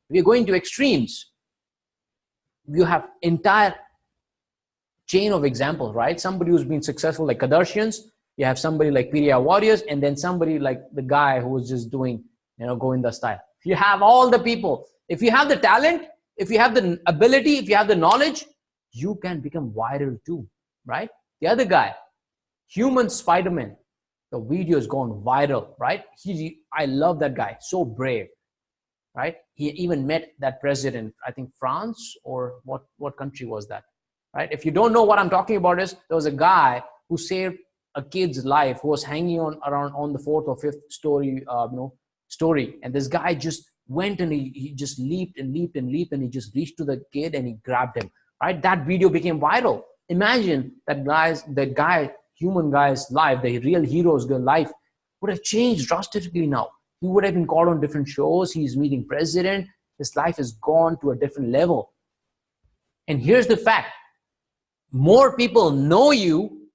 Speaker 1: We're going to extremes. You have entire chain of examples, right? Somebody who's been successful like Kardashians, you have somebody like PDR Warriors, and then somebody like the guy who was just doing, Govinda style. You have all the people. If you have the talent, if you have the ability, if you have the knowledge, you can become viral too, right? The other guy, Human Spider-Man, the video has gone viral, right? I love that guy, so brave, right? He even met that president, I think France or what country was that, right? If you don't know what I'm talking about, there was a guy who saved a kid's life who was hanging on the fourth or fifth story, and this guy just went and he just leaped and leaped and leaped and he just reached to the kid and he grabbed him, right? That video became viral. Imagine that human guy's life, the real hero's life would have changed drastically now. He would have been called on different shows. He's meeting president. His life has gone to a different level. And here's the fact. More people know you,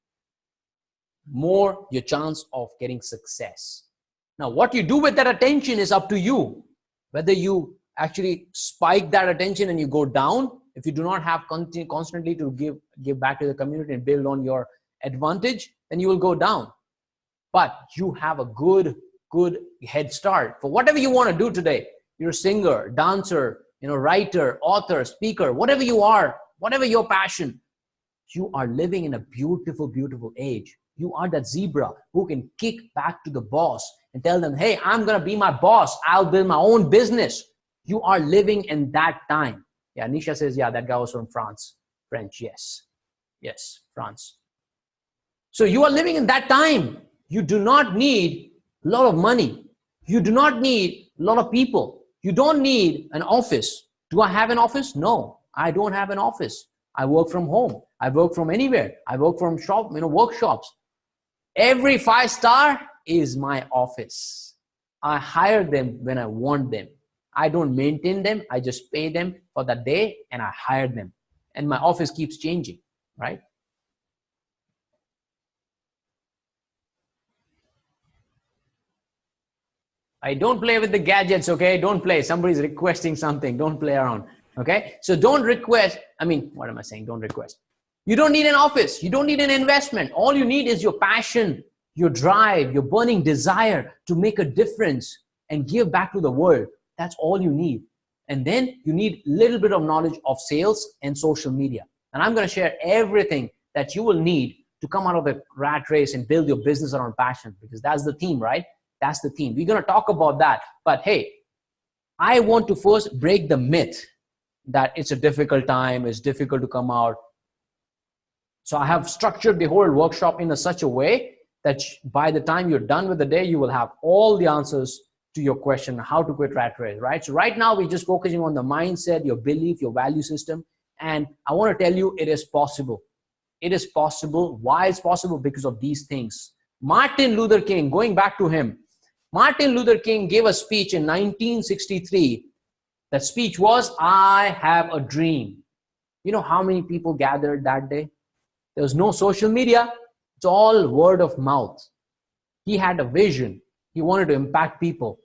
Speaker 1: more your chance of getting success. Now, what you do with that attention is up to you. Whether you actually spike that attention and you go down, if you do not have constantly to give back to the community and build on your advantage, then you will go down. But you have a good head start for whatever you want to do today. You're a singer, dancer, writer, author, speaker, whatever you are, whatever your passion, you are living in a beautiful, beautiful age. You are that zebra who can kick back to the boss and tell them, hey, I'm going to be my boss. I'll build my own business. You are living in that time. Yeah, Nisha says, yeah, that guy was from France. French, yes. Yes, France. So you are living in that time. You do not need a lot of money. You do not need a lot of people. You don't need an office. Do I have an office? No, I don't have an office. I work from home. I work from anywhere. I work from workshops. Every 5-star is my office. I hire them when I want them. I don't maintain them. I just pay them for that day and I hire them. And my office keeps changing, right? I don't play with the gadgets, okay? Don't play. Somebody's requesting something. Don't play around, okay? So don't request. What am I saying? Don't request. You don't need an office. You don't need an investment. All you need is your passion, your drive, your burning desire to make a difference and give back to the world. That's all you need. And then you need a little bit of knowledge of sales and social media. And I'm going to share everything that you will need to come out of the rat race and build your business around passion, because that's the theme, right? That's the theme. We're going to talk about that. But hey, I want to first break the myth that it's a difficult time, it's difficult to come out. So I have structured the whole workshop in such a way that by the time you're done with the day, you will have all the answers to your question, how to quit rat race, right? So right now we're just focusing on the mindset, your belief, your value system. And I want to tell you it is possible. It is possible. Why it's possible? Because of these things. Martin Luther King, going back to him, Martin Luther King gave a speech in 1963. That speech was, I have a dream. You know how many people gathered that day? There was no social media. It's all word of mouth. He had a vision. He wanted to impact people.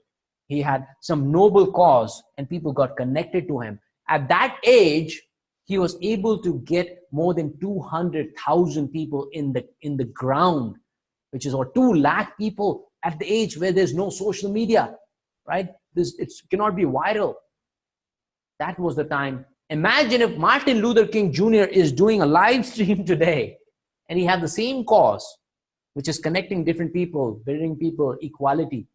Speaker 1: He had some noble cause and people got connected to him. At that age, he was able to get more than 200,000 people in the ground, which is or 2 lakh people at the age where there's no social media, right? It cannot be viral. That was the time. Imagine if Martin Luther King Jr. is doing a live stream today and he had the same cause, which is connecting different people, bringing people equality.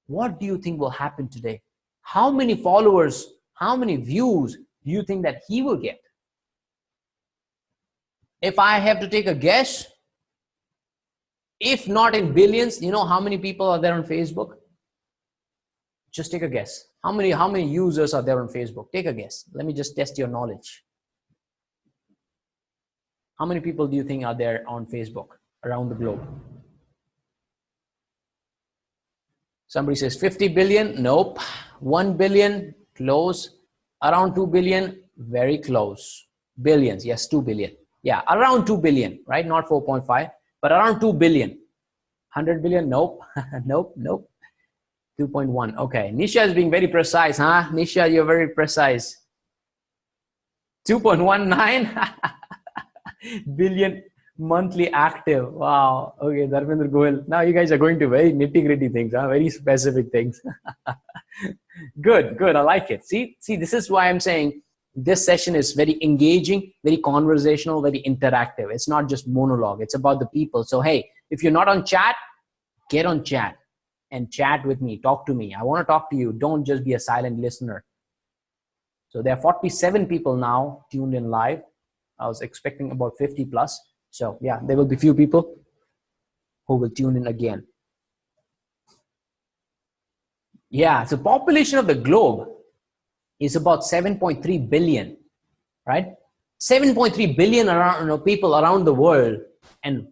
Speaker 1: What do you think will happen today? How many followers, how many views do you think that he will get? If I have to take a guess, if not in billions, you know how many people are there on Facebook? Just take a guess. How many users are there on Facebook? Take a guess. Let me just test your knowledge. How many people do you think are there on Facebook around the globe? Somebody says 50 billion. Nope. 1 billion. Close. Around 2 billion. Very close. Billions. Yes, 2 billion. Yeah, around 2 billion, right? Not 4.5, but around 2 billion. 100 billion. Nope. Nope. 2.1. Okay. Nisha is being very precise, huh? Nisha, you're very precise. 2.19 billion monthly active. Wow. Okay, Dharmendra Goel. Now you guys are going to very nitty-gritty things, huh? Very specific things. Good. I like it. See, this is why I'm saying this session is very engaging, very conversational, very interactive. It's not just monologue. It's about the people. So, hey, if you're not on chat, get on chat and chat with me. Talk to me. I want to talk to you. Don't just be a silent listener. So there are 47 people now tuned in live. I was expecting about 50 plus. So yeah, there will be few people who will tune in again. Yeah, so population of the globe is about 7.3 billion, right? 7.3 billion people around the world, and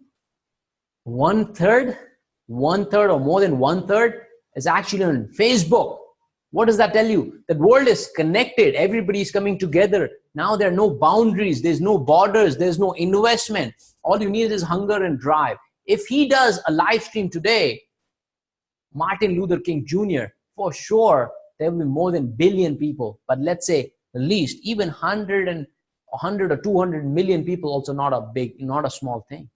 Speaker 1: one third or more than one third is actually on Facebook. What does that tell you? The world is connected. Everybody is coming together. Now there are no boundaries. There's no borders. There's no investment. All you need is hunger and drive. If he does a live stream today, Martin Luther King Jr., for sure, there will be more than billion people. But let's say the least, even 100 or 200 million people, also not a small thing.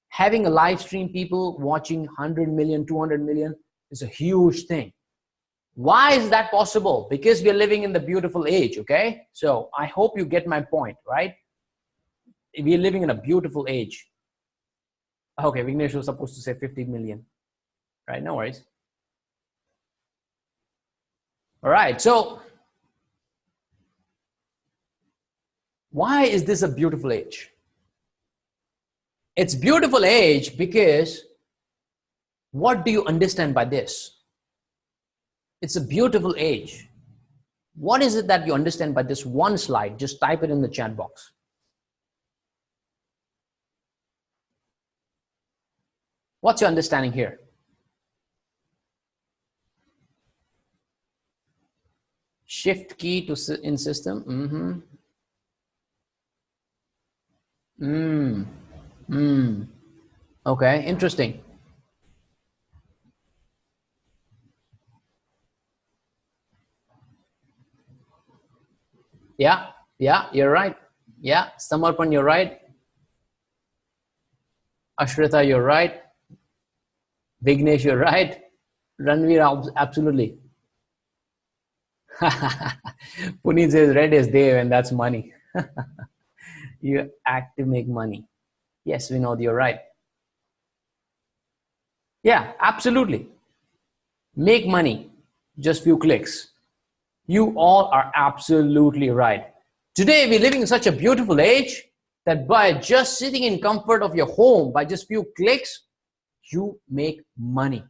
Speaker 1: Having a live stream, people watching 100 million, 200 million is a huge thing. Why is that possible? Because we are living in the beautiful age, okay? So I hope you get my point, right? We are living in a beautiful age. Okay, Vignesh was supposed to say 50 million, right? No worries. All right, so why is this a beautiful age? It's beautiful age because what do you understand by this? It's a beautiful age. What is it that you understand by this one slide? Just type it in the chat box. What's your understanding here? Shift key to in system. Okay, interesting. Yeah, you're right. Yeah, Samarpan, you're right. Ashrita, you're right. Vignesh, you're right. Ranveer, absolutely. Puneet says red is Dev, and that's money. You act to make money. Yes, Vinod, you're right. Yeah, absolutely. Make money, just few clicks. You all are absolutely right. Today, we're living in such a beautiful age that by just sitting in comfort of your home, by just few clicks, you make money.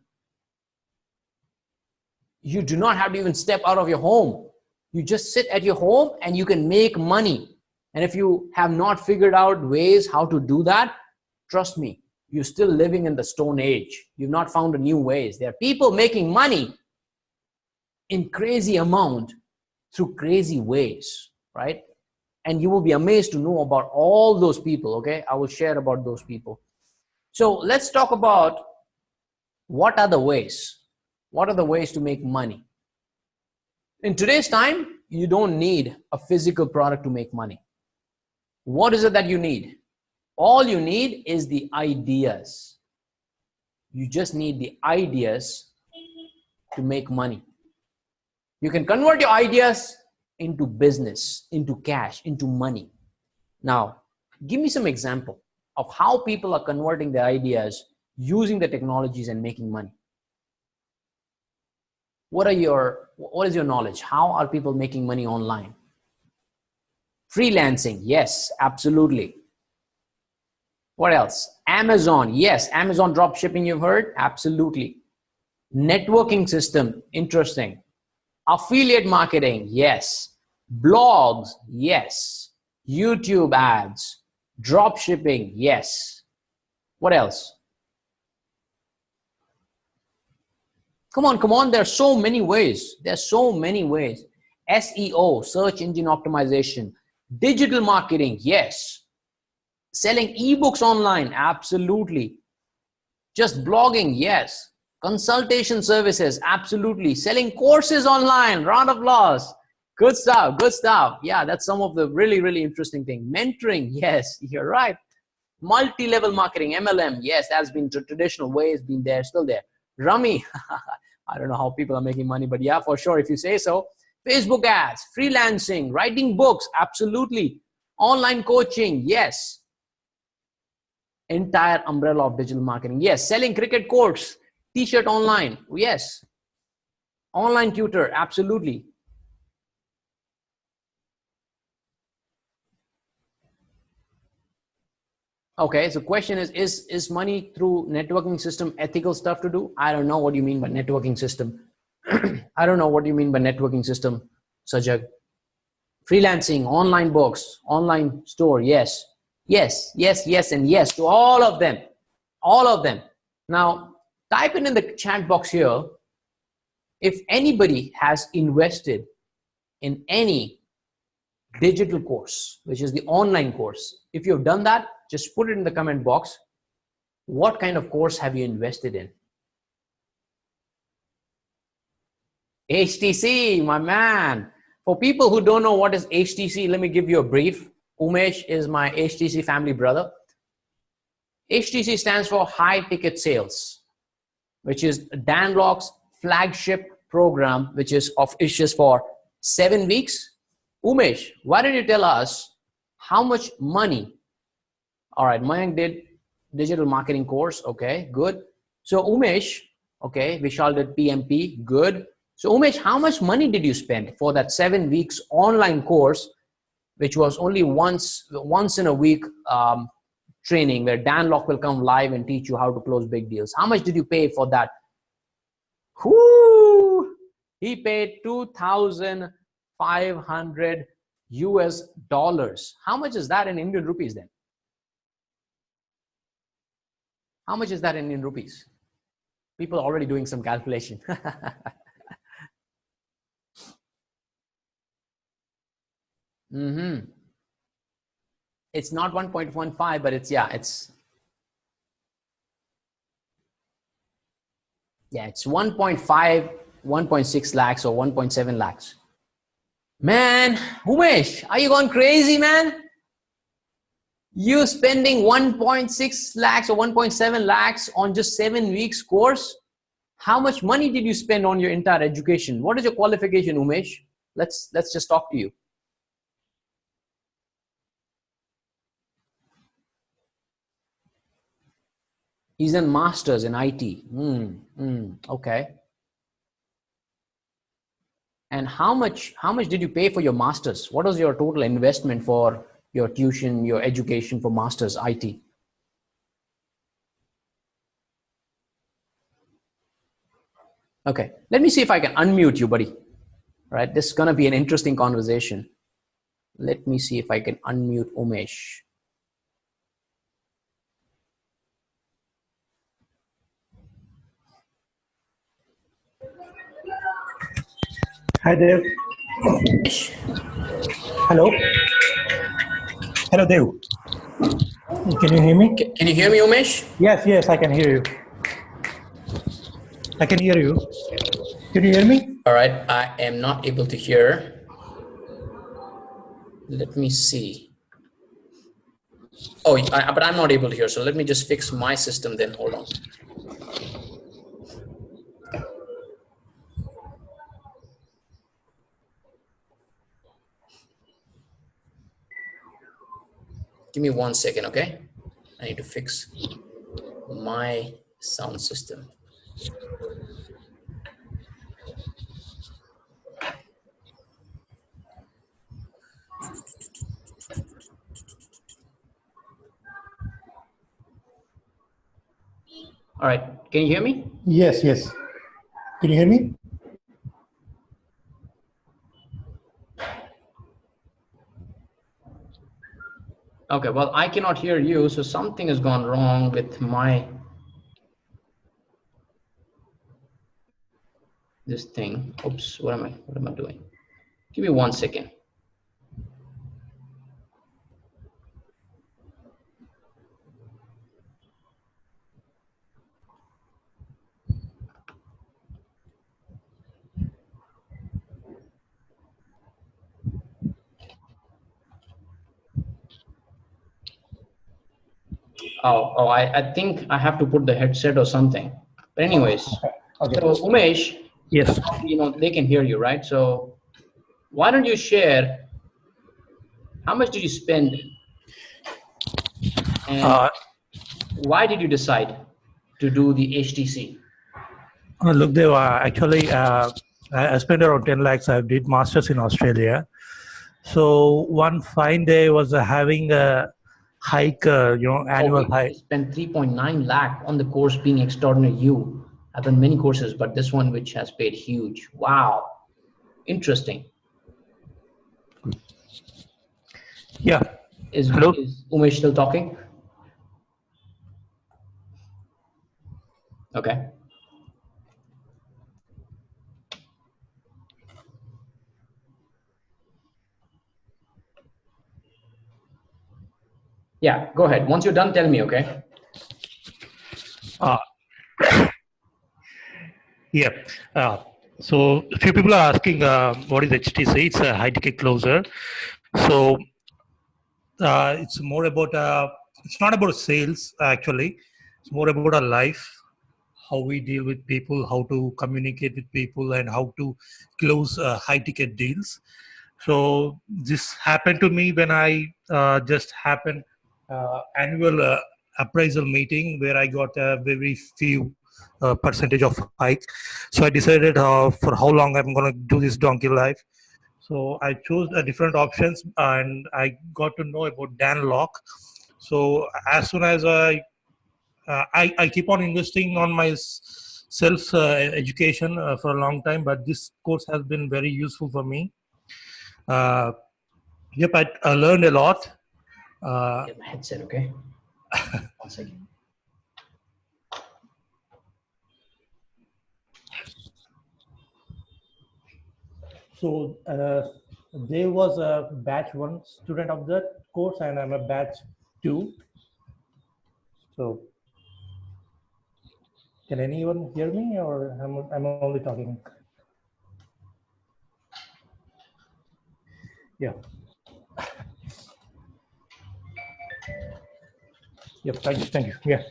Speaker 1: You do not have to even step out of your home. You just sit at your home and you can make money. And if you have not figured out ways how to do that, trust me, you're still living in the Stone Age. You've not found new ways. There are people making money in crazy amount through crazy ways, right? And you will be amazed to know about all those people, okay? I will share about those people. So let's talk about what are the ways? What are the ways to make money? In today's time, you don't need a physical product to make money. What is it that you need? All you need is the ideas. You just need the ideas to make money. You can convert your ideas into business, into cash, into money. Now, give me some example of how people are converting their ideas using the technologies and making money. What is your knowledge? How are people making money online? Freelancing, yes, absolutely. What else? Amazon, yes. Amazon drop shipping, you've heard? Absolutely. Networking system, interesting. Affiliate marketing, yes. Blogs, yes. YouTube ads, drop shipping, yes. What else? Come on. There are so many ways. There's so many ways. SEO, search engine optimization, digital marketing, yes. Selling ebooks online, absolutely. Just blogging, yes. Consultation services, absolutely. Selling courses online, round of applause. Good stuff, good stuff. Yeah, that's some of the really, really interesting things. Mentoring, yes, you're right. Multi-level marketing, MLM, yes, that's been traditional ways, been there, still there. Rummy, I don't know how people are making money, but yeah, for sure, if you say so. Facebook ads, freelancing, writing books, absolutely. Online coaching, yes. Entire umbrella of digital marketing, yes. Selling cricket courts, t-shirt online, yes. Online tutor, absolutely. Okay, so question is money through networking system ethical stuff to do? I don't know what you mean by networking system. I don't know what you mean by networking system, Sajag. Freelancing, online books, online store, yes. Yes, and yes to all of them. All of them. Now, type in the chat box here if anybody has invested in any digital course, which is the online course. If you've done that, just put it in the comment box. What kind of course have you invested in? HTC, my man. For people who don't know what is HTC, let me give you a brief. Umesh is my HTC family brother. HTC stands for High Ticket Sales, which is Dan Lok's flagship program, which is for 7 weeks. Umesh, why don't you tell us how much money? All right, Mayank did digital marketing course. Okay, good. So Umesh, okay, Vishal did PMP, good. So Umesh, how much money did you spend for that 7 weeks online course, which was only once in a week training where Dan Lok will come live and teach you how to close big deals? How much did you pay for that? Whoo! He paid $2,500 US. How much is that in Indian rupees then? How much is that in Indian rupees? People are already doing some calculation. It's not 1.15, but it's 1.5, 1.6 lakhs or 1.7 lakhs. Man, Umesh, are you going crazy, man? You spending 1.6 lakhs or 1.7 lakhs on just 7 weeks course? How much money did you spend on your entire education? What is your qualification, Umesh? Let's just talk to you. He's a master's in IT. Okay. And how much did you pay for your master's? What was your total investment for your tuition, your education for master's IT? Okay, let me see if I can unmute you, buddy. All right, this is going to be an interesting conversation. Let me see if I can unmute Umesh.
Speaker 2: Hi there. Hello. Hello, Dev. Can you hear me?
Speaker 1: Can you hear me, Umesh?
Speaker 2: Yes, I can hear you. I can hear you. Can you hear me?
Speaker 1: All right, I am not able to hear. Let me see. Oh, but I'm not able to hear. So let me just fix my system then. Hold on. Give me 1 second, okay? I need to fix my sound system. All right, can you hear me?
Speaker 2: Yes, yes. Can you hear me?
Speaker 1: Okay, well, I cannot hear you, so something has gone wrong with this thing. Oops, what am I doing? Give me 1 second. I think I have to put the headset or something. But anyways,
Speaker 2: Okay.
Speaker 1: so Umesh,
Speaker 2: Yes.
Speaker 1: they can hear you, right? So why don't you share how much did you spend and why did you decide to do the HTC?
Speaker 2: Look, they were actually, I spent around 10 lakhs. I did masters in Australia. So one fine day was having a hike, annual hike.
Speaker 1: I spent 3.9 lakh on the course being extraordinary you. I've done many courses, but this one which has paid huge. Wow. Interesting.
Speaker 2: Yeah.
Speaker 1: Hello? Is Umesh still talking? Okay. Yeah, go ahead. Once you're done, tell me, okay?
Speaker 2: Yeah. So a few people are asking what is HTC? It's a high ticket closer. So it's more about it's not about sales actually. It's more about our life, how we deal with people, how to communicate with people, and how to close high ticket deals. So this happened to me when I just happened annual appraisal meeting where I got a very few percentage of hike. So I decided for how long I'm going to do this donkey life. So I chose different options and I got to know about Dan Locke. So as soon as I keep on investing on my self education for a long time, but this course has been very useful for me. Yep, I learned a lot.
Speaker 1: Get my headset, okay? 1 second.
Speaker 2: So Dave was a batch 1 student of the course and I'm a batch 2. So can anyone hear me or I'm only talking? Yeah. Yep, thank you. Yeah.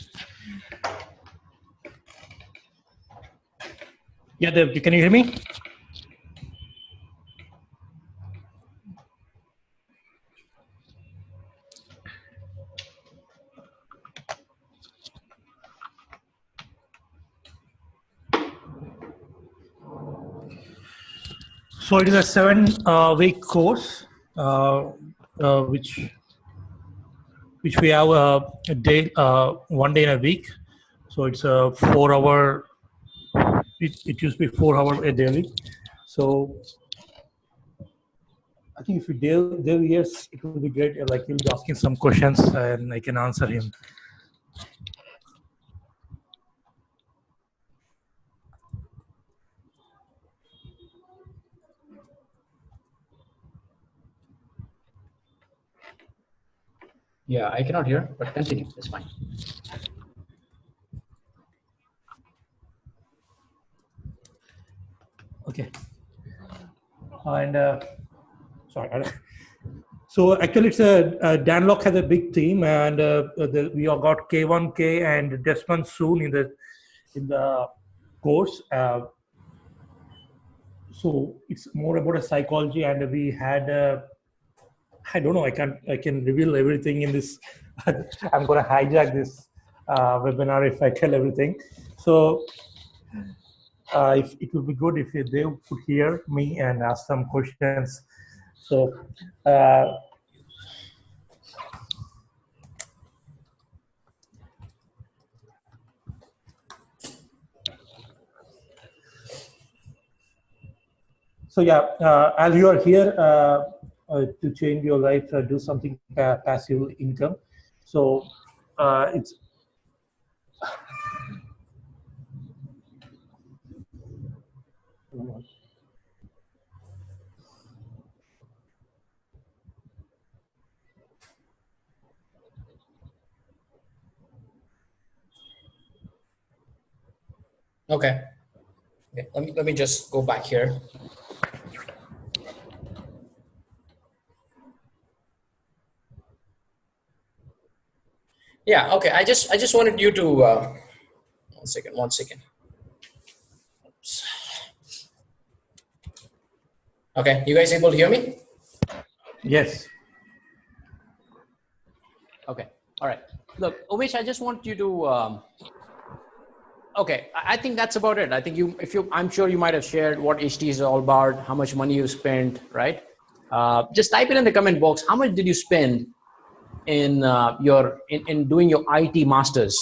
Speaker 2: Yeah, Dave, can you hear me? So it is a 7-week course, which we have a day, 1 day in a week. So it's a 4-hour. It used to be 4 hours a daily. So I think if you Dave yes, it will be great. Like he'll be asking some questions and I can answer him.
Speaker 1: Yeah, I cannot hear, but continue. It's fine.
Speaker 2: Okay. And sorry. So actually, it's Dan Lok has a big team, and we have got K1K and Desmond soon in the course. So it's more about a psychology, and we had I don't know. I can reveal everything in this. I'm going to hijack this webinar if I tell everything. So if it would be good if they could hear me and ask some questions. So. So yeah, as you are here to change your life, do something passive income. So it's
Speaker 1: Okay. Let me just go back here. Yeah. Okay. I just wanted you to one second. Oops. Okay. You guys able to hear me?
Speaker 2: Yes.
Speaker 1: Okay. All right. Look, Umesh, I just want you to. Okay, I think that's about it. I think I'm sure you might have shared what HT is all about, how much money you spent, right? Just type it in the comment box. How much did you spend in in doing your IT masters?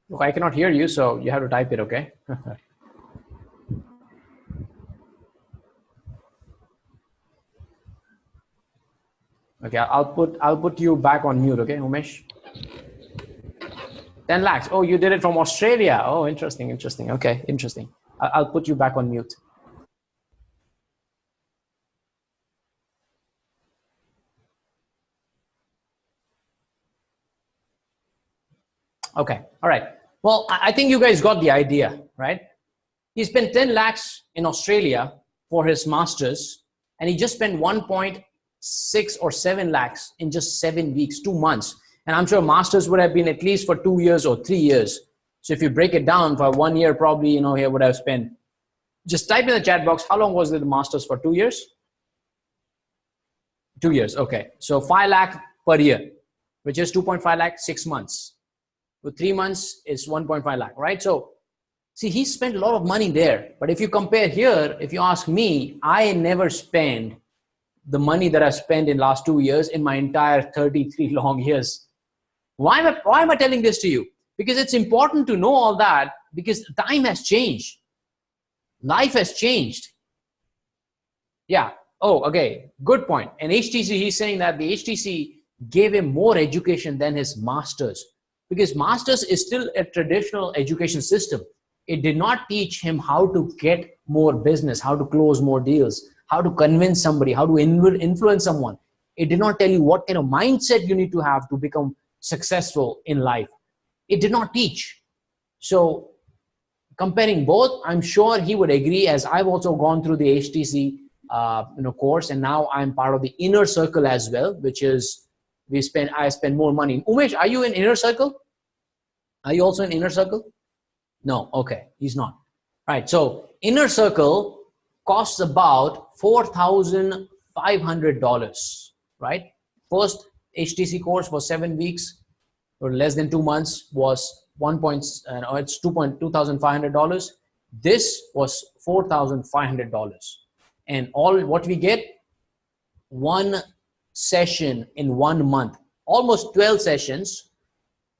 Speaker 1: Look, I cannot hear you, so you have to type it. Okay. Okay, I'll put you back on mute. Okay, Umesh. 10 lakhs. Oh, you did it from Australia. Oh, interesting. Okay, interesting. I'll put you back on mute. Okay, all right. Well, I think you guys got the idea, right? He spent 10 lakhs in Australia for his masters, and he just spent 1.6 or 7 lakhs in just 7 weeks, 2 months. And I'm sure masters would have been at least for 2 years or 3 years. So if you break it down for 1 year, probably, he would have spent, just type in the chat box, how long was the masters for? 2 years? 2 years, okay. So 5 lakh per year, which is 2.5 lakh, 6 months. So 3 months is 1.5 lakh, right? So see, he spent a lot of money there. But if you compare here, if you ask me, I never spend the money that I spent in last 2 years in my entire 33 long years. Why am I telling this to you? Because it's important to know all that, because time has changed. Life has changed. Yeah. Oh, okay. Good point. And HTC, he's saying that the HTC gave him more education than his masters, because masters is still a traditional education system. It did not teach him how to get more business, how to close more deals, how to convince somebody, how to influence someone. It did not tell you what kind of mindset you need to have to become successful in life. It did not teach. So comparing both, I'm sure he would agree, as I've also gone through the HTC course, and now I'm part of the inner circle as well, which is I spend more money. Umesh, are you in inner circle? Are you also in inner circle? No, okay, he's not. Right, so inner circle costs about $4,500, right? First HTC course for 7 weeks or less than 2 months was $2,500. This was $4,500, and all what we get, one session in 1 month, almost 12 sessions.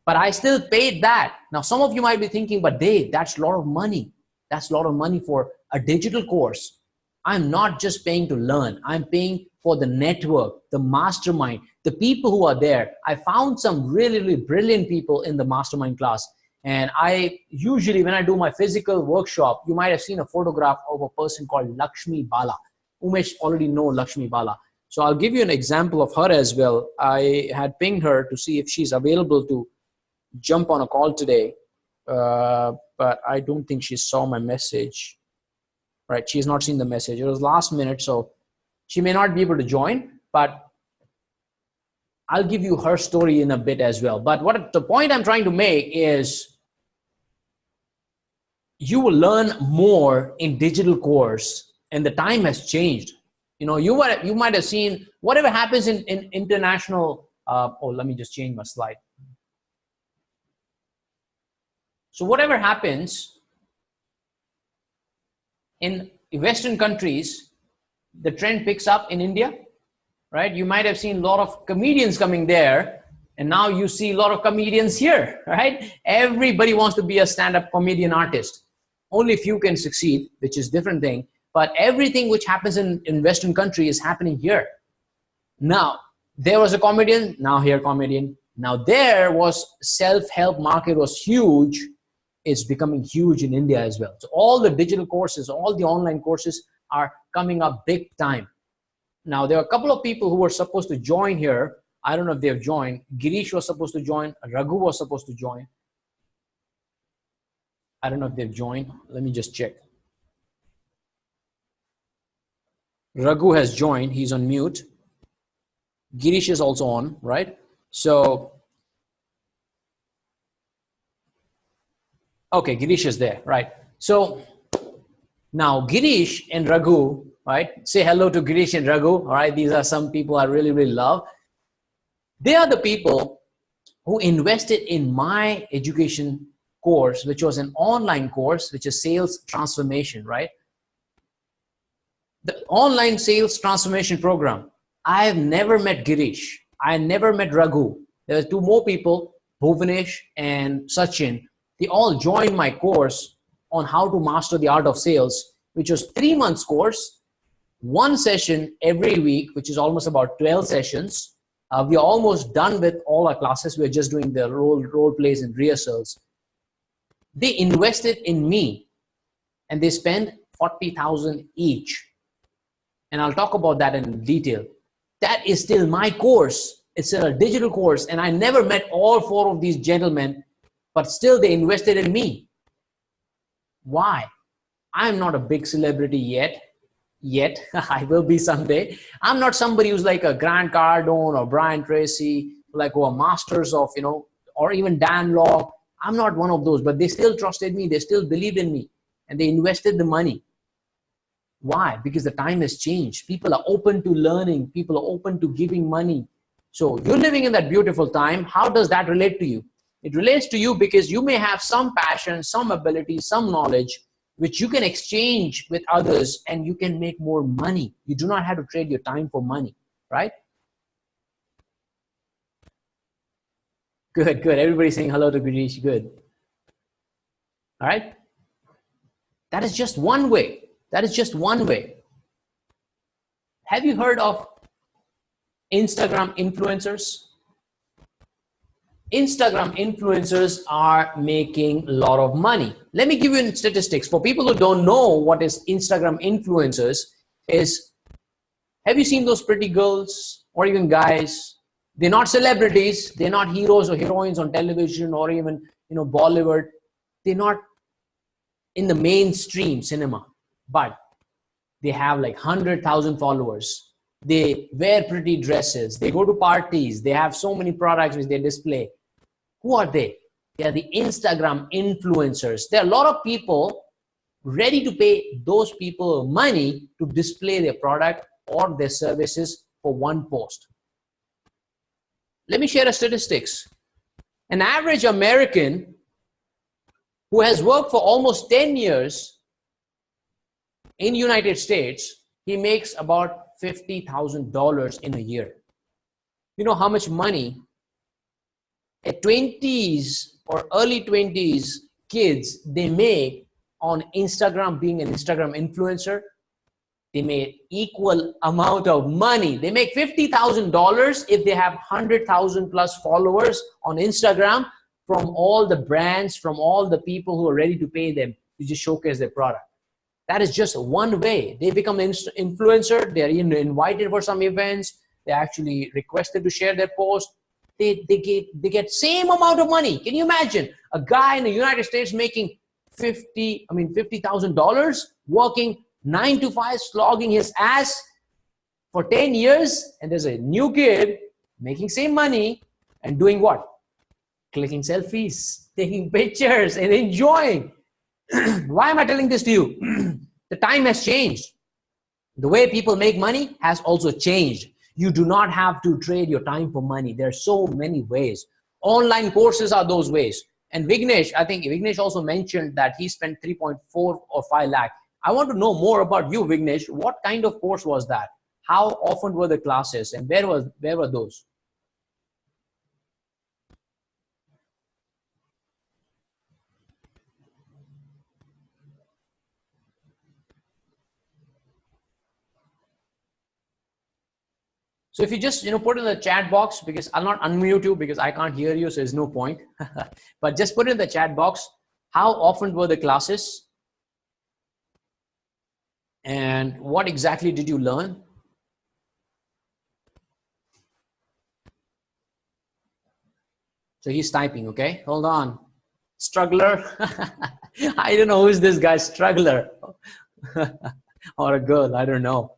Speaker 1: But I still paid that. Now, some of you might be thinking, but Dave, that's a lot of money. That's a lot of money for a digital course. I'm not just paying to learn. I'm paying for the network, the mastermind, the people who are there. I found some really, really brilliant people in the mastermind class. And I usually, when I do my physical workshop, you might have seen a photograph of a person called Lakshmi Bala, Umesh already know Lakshmi Bala. So I'll give you an example of her as well. I had pinged her to see if she's available to jump on a call today, but I don't think she saw my message. Right, she's not seen the message. It was last minute, so she may not be able to join, but I'll give you her story in a bit as well. But what the point I'm trying to make is you will learn more in digital course, and the time has changed. You know, you might have seen whatever happens in international. Let me just change my slide. So whatever happens in Western countries, the trend picks up in India, right? You might have seen a lot of comedians coming there, and now you see a lot of comedians here, right? Everybody wants to be a stand-up comedian artist. Only few can succeed, which is a different thing. But everything which happens in Western country is happening here. Now, there was a comedian, now here comedian. Now there was self-help market was huge. It's becoming huge in India as well. So all the digital courses, all the online courses are coming up big time. Now there are a couple of people who were supposed to join here. I don't know if they've joined. Girish was supposed to join. Raghu was supposed to join. I don't know if they've joined. Let me just check. Raghu has joined. He's on mute. Girish is also on, right? So, okay, Girish is there, right? So now Girish and Raghu, right? Say hello to Girish and Raghu, all right? These are some people I really, really love. They are the people who invested in my education course, which was an online course, which is sales transformation, right? The online sales transformation program. I have never met Girish. I never met Raghu. There were two more people, Bhuvanesh and Sachin. They all joined my course on how to master the art of sales, which was 3 months course, one session every week, which is almost about 12 sessions. We are almost done with all our classes. We're just doing the role plays and rehearsals. They invested in me and they spent 40,000 each. And I'll talk about that in detail. That is still my course. It's a digital course. And I never met all four of these gentlemen, but still they invested in me. Why? I'm not a big celebrity yet. I will be someday. I'm not somebody who's like a Grant Cardone or Brian Tracy, like who are masters of, or even Dan Lok. I'm not one of those, but they still trusted me. They still believed in me and they invested the money. Why? Because the time has changed. People are open to learning. People are open to giving money. So you're living in that beautiful time. How does that relate to you? It relates to you because you may have some passion, some ability, some knowledge, which you can exchange with others and you can make more money. You do not have to trade your time for money, right? Good. Everybody's saying hello to Girish. Good. All right. That is just one way. That is just one way. Have you heard of Instagram influencers? Instagram influencers are making a lot of money. Let me give you statistics. For people who don't know what is Instagram influencers have you seen those pretty girls or even guys? They're not celebrities. They're not heroes or heroines on television or even, Bollywood. They're not in the mainstream cinema, but they have like 100,000 followers. They wear pretty dresses. They go to parties. They have so many products which they display. Who are they? They are the Instagram influencers. There are a lot of people ready to pay those people money to display their product or their services for one post. Let me share a statistics. An average American who has worked for almost 10 years in United States, he makes about $50,000 in a year. You know how much money a 20s or early 20s kids, they make on Instagram, being an Instagram influencer? They make equal amount of money. They make $50,000 if they have 100,000 plus followers on Instagram from all the brands, from all the people who are ready to pay them to just showcase their product. That is just one way. They become an influencer. They're invited for some events. They're actually requested to share their post. They get same amount of money. Can you imagine a guy in the United States making $50,000 working 9 to 5, slogging his ass for 10 years, and there's a new kid making same money and doing what? Clicking selfies, taking pictures, and enjoying. Why am I telling this to you? The time has changed. The way people make money has also changed. You do not have to trade your time for money. There are so many ways. Online courses are those ways. And Vignesh, I think Vignesh also mentioned that he spent 3.4 or 5 lakh. I want to know more about you, Vignesh. What kind of course was that? How often were the classes, and where were those? So if you just put in the chat box, because I'll not unmute you because I can't hear you, so there's no point. But just put in the chat box, how often were the classes? And what exactly did you learn? So he's typing, okay? Hold on. Struggler. I don't know who is this guy, struggler. Or a girl, I don't know.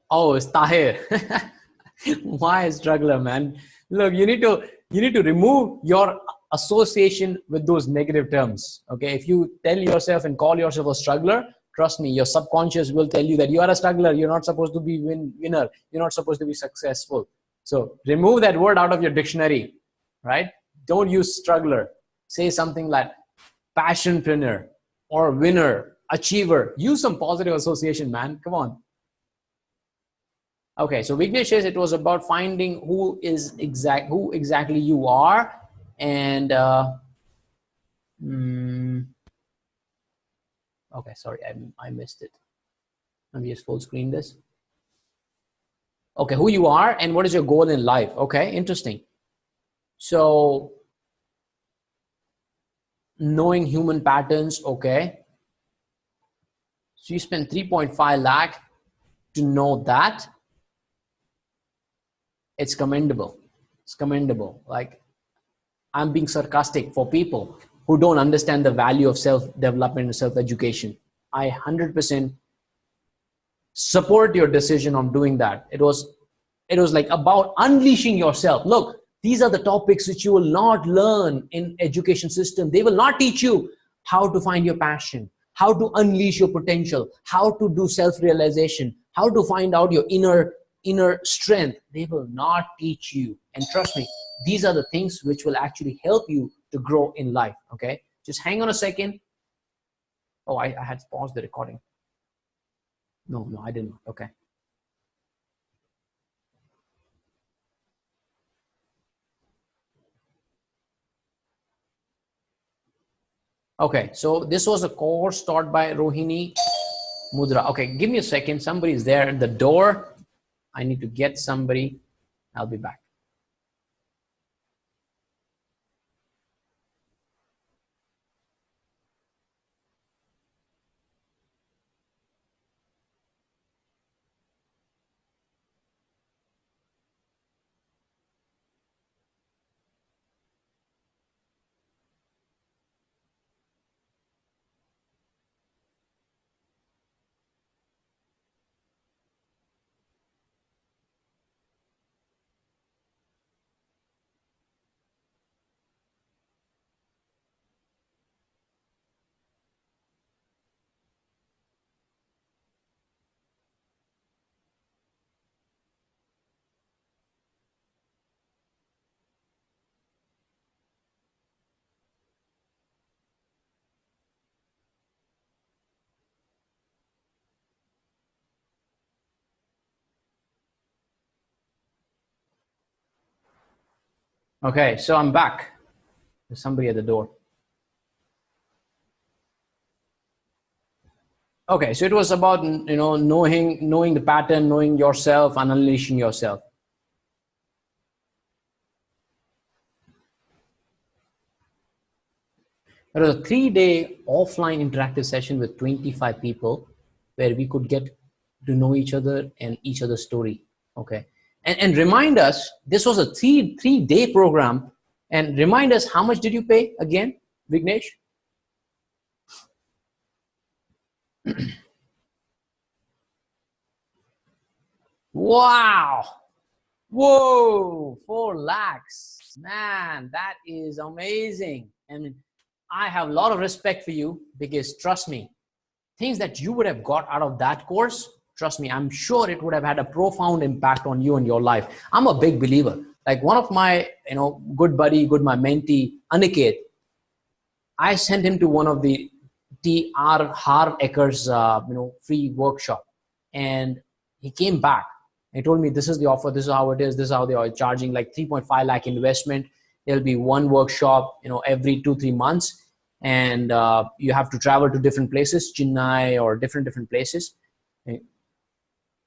Speaker 1: Oh, it's Tahir. Why struggler, man? Look, you need to remove your association with those negative terms. Okay, if you tell yourself and call yourself a struggler, trust me, your subconscious will tell you that you are a struggler. You're not supposed to be winner. You're not supposed to be successful. So remove that word out of your dictionary, right? Don't use struggler. Say something like passionpreneur or winner, achiever. Use some positive association, man. Come on. Okay, so Vignesh says it was about finding who exactly you are, and okay, sorry, I missed it. Let me just full screen this. Okay, who you are and what is your goal in life? Okay, interesting. So knowing human patterns. Okay, so you spent 3.5 lakh to know that. It's commendable. It's commendable. Like, I'm being sarcastic for people who don't understand the value of self-development and self-education. I 100% support your decision on doing that. It was like about unleashing yourself. Look, these are the topics which you will not learn in education system. They will not teach you how to find your passion, how to unleash your potential, how to do self-realization, how to find out your inner strength. They will not teach you. And trust me, these are the things which will actually help you to grow in life. Okay, just hang on a second. Oh, I had paused the recording. No, I didn't. Okay. Okay, so this was a course taught by Rohini Mudra. Okay, give me a second. Somebody is there at the door. I need to get somebody. I'll be back. Okay, so I'm back. There's somebody at the door. Okay, so it was about knowing the pattern, knowing yourself, and unleashing yourself. It was a 3-day offline interactive session with 25 people where we could get to know each other and each other's story. Okay. And remind us, this was a three-day program, and remind us, how much did you pay again, Vignesh? Wow. Whoa, 4 lakhs. Man, that is amazing. And I have a lot of respect for you, because trust me, things that you would have got out of that course, trust me, I'm sure it would have had a profound impact on you and your life. I'm a big believer. Like one of my, good buddy, my mentee, Aniket, I sent him to one of the T.R. Har Ecker's, free workshop. And he came back. He told me, this is the offer, this is how it is, this is how they are charging, like 3.5 lakh investment. There'll be one workshop, every 2-3 months. And you have to travel to different places, Chennai or different places.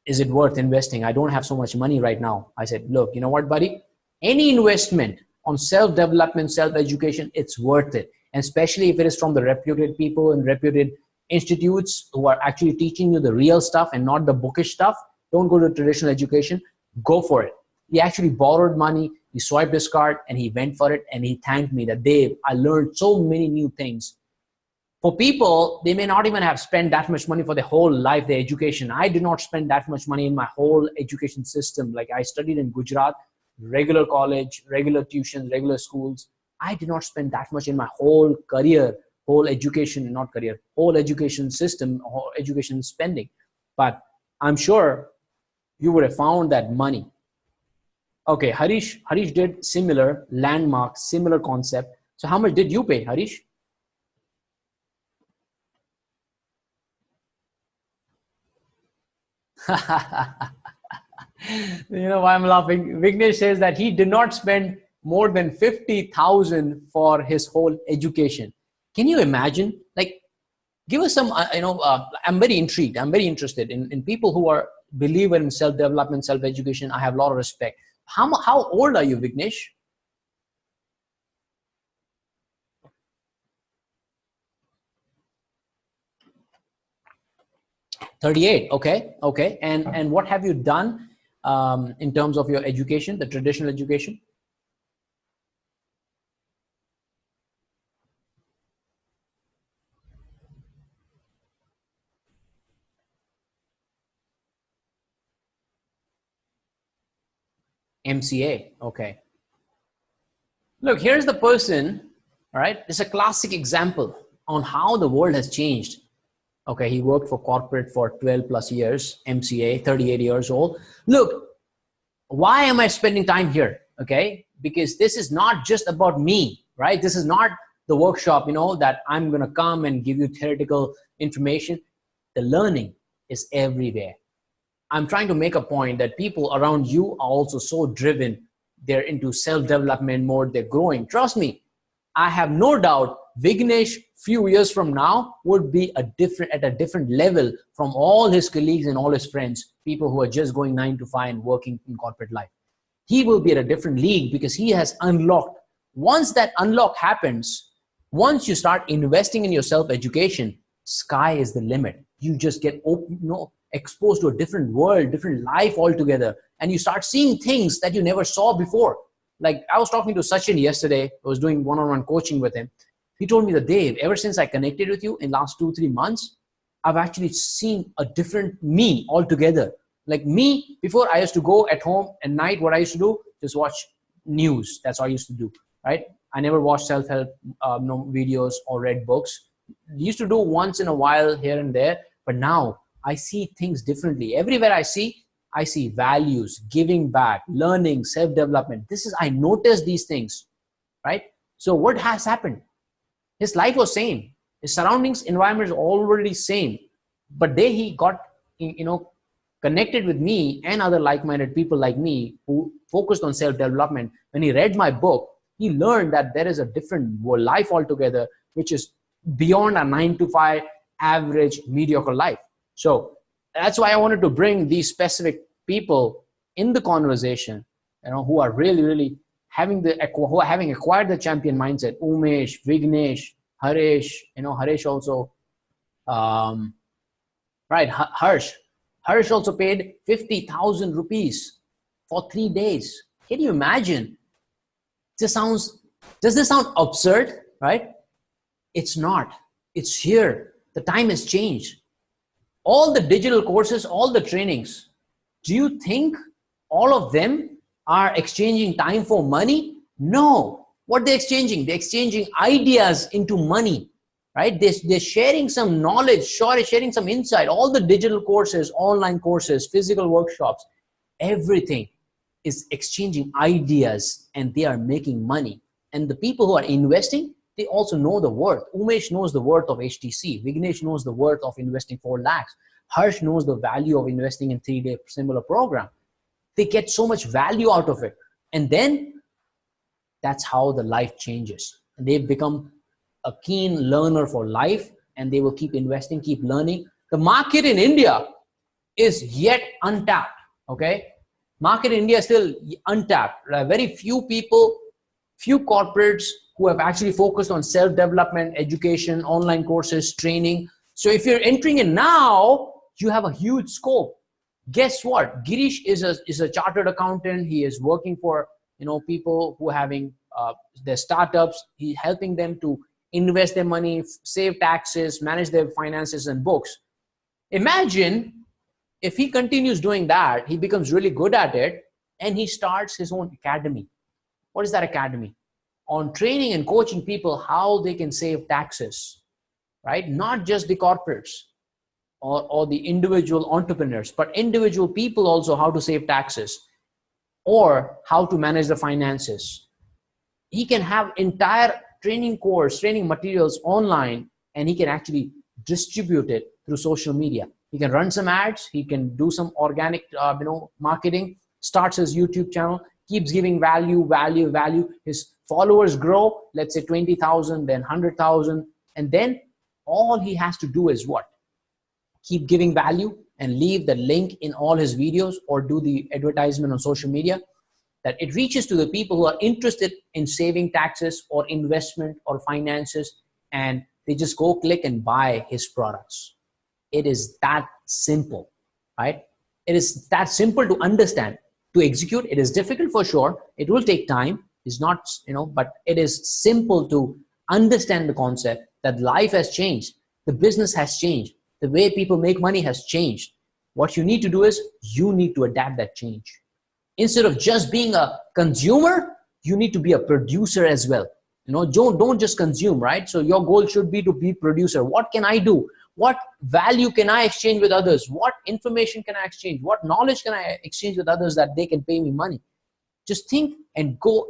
Speaker 1: Is it worth investing? I don't have so much money right now. I said, look, you know what, buddy? Any investment on self-development, self-education, it's worth it. And especially if it is from the reputed people and reputed institutes who are actually teaching you the real stuff and not the bookish stuff. Don't go to traditional education. Go for it. He actually borrowed money. He swiped his card and he went for it. And he thanked me that, Dave, I learned so many new things. For people, they may not even have spent that much money for their whole life, their education. I did not spend that much money in my whole education system. Like I studied in Gujarat, regular college, regular tuitions, regular schools. I did not spend that much in my whole career, whole education, not career, whole education system, whole education spending. But I'm sure you would have found that money. Okay, Harish did similar landmark, similar concept. So how much did you pay, Harish? You know why I'm laughing? Vignesh says that he did not spend more than 50,000 for his whole education. Can you imagine? Like, give us some, I'm very intrigued. I'm very interested in people who are believer in self-development, self-education. I have a lot of respect. How old are you, Vignesh? 38. Okay. And what have you done in terms of your education, the traditional education? MCA. Okay. Look, here's the person, all right? It's a classic example on how the world has changed. Okay, he worked for corporate for 12 plus years, MCA, 38 years old. Look, why am I spending time here? Okay, because this is not just about me, right? This is not the workshop, that I'm going to come and give you theoretical information. The learning is everywhere. I'm trying to make a point that people around you are also so driven. They're into self-development mode. They're growing. Trust me, I have no doubt Vignesh few years from now would be at a different level from all his colleagues and all his friends, people who are just going 9 to 5 and working in corporate life. He will be at a different league because he has unlocked. Once that unlock happens, once you start investing in your self-education, sky is the limit. You just get exposed to a different world, different life altogether. And you start seeing things that you never saw before. Like I was talking to Sachin yesterday. I was doing one-on-one coaching with him. He told me that, Dave, ever since I connected with you in last 2-3 months, I've actually seen a different me altogether. Like me, before I used to go at home at night, what I used to do, just watch news. That's all I used to do, right? I never watched self-help videos or read books. Used to do once in a while here and there, but now I see things differently. Everywhere I see values, giving back, learning, self-development. I noticed these things, right? So what has happened? His life was same. His surroundings, environment is already same. But he got, connected with me and other like-minded people like me who focused on self-development. When he read my book, he learned that there is a different life altogether, which is beyond a 9 to 5 average mediocre life. So that's why I wanted to bring these specific people in the conversation, who are really, really having acquired the champion mindset. Umesh, Vignesh, Harish, Harish also, right, Harsh also paid 50,000 rupees for 3 days. Can you imagine? Does this sound absurd, right? It's not. It's here. The time has changed. All the digital courses, all the trainings, do you think all of them are exchanging time for money? No. What they're exchanging? They're exchanging ideas into money, right? They're sharing some knowledge, sharing some insight. All the digital courses, online courses, physical workshops, everything is exchanging ideas, and they are making money. And the people who are investing, they also know the worth. Umesh knows the worth of HTC. Vignesh knows the worth of investing 4 lakhs. Harsh knows the value of investing in 3-day similar program. They get so much value out of it. And then that's how the life changes. And they've become a keen learner for life, and they will keep investing, keep learning. The market in India is yet untapped, okay? Market in India is still untapped. Very few people, few corporates who have actually focused on self-development, education, online courses, training. So if you're entering in now, you have a huge scope. Guess what? Girish is a chartered accountant. He is working for people who are having their startups. He's helping them to invest their money, save taxes, manage their finances and books. Imagine if he continues doing that, he becomes really good at it, and he starts his own academy. What is that academy? On training and coaching people how they can save taxes, right? Not just the corporates or the individual entrepreneurs, but individual people also how to save taxes or how to manage the finances. He can have entire training course, training materials online, and he can actually distribute it through social media. He can run some ads, he can do some organic marketing, starts his YouTube channel, keeps giving value. His followers grow, let's say 20,000, then 100,000. And then all he has to do is what? Keep giving value and leave the link in all his videos or do the advertisement on social media, that it reaches to the people who are interested in saving taxes or investment or finances, and they just go click and buy his products. It is that simple, right? It is that simple to understand. To execute, it is difficult for sure. It will take time. It's not, but it is simple to understand the concept that life has changed. The business has changed. The way people make money has changed. What you need to do is you need to adapt that change. Instead of just being a consumer, you need to be a producer as well. Don't just consume, right? So your goal should be to be producer. What can I do? What value can I exchange with others? What information can I exchange? What knowledge can I exchange with others that they can pay me money? Just think and go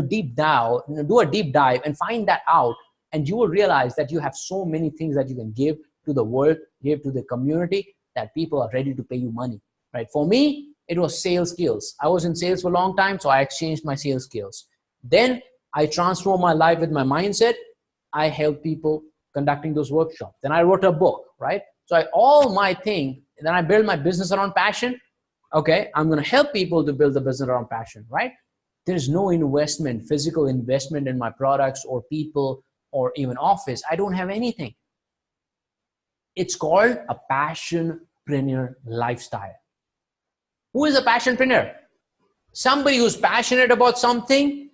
Speaker 1: deep down, do a deep dive and find that out. And you will realize that you have so many things that you can give to the world, give to the community, that people are ready to pay you money, right? For me, it was sales skills. I was in sales for a long time, so I exchanged my sales skills. Then I transformed my life with my mindset. I help people conducting those workshops. Then I wrote a book, right? So then I build my business around passion. Okay, I'm going to help people to build the business around passion, right? There's no investment, physical investment in my products or people or even office. I don't have anything. It's called a passionpreneur lifestyle. Who is a passionpreneur? Somebody who's passionate about something,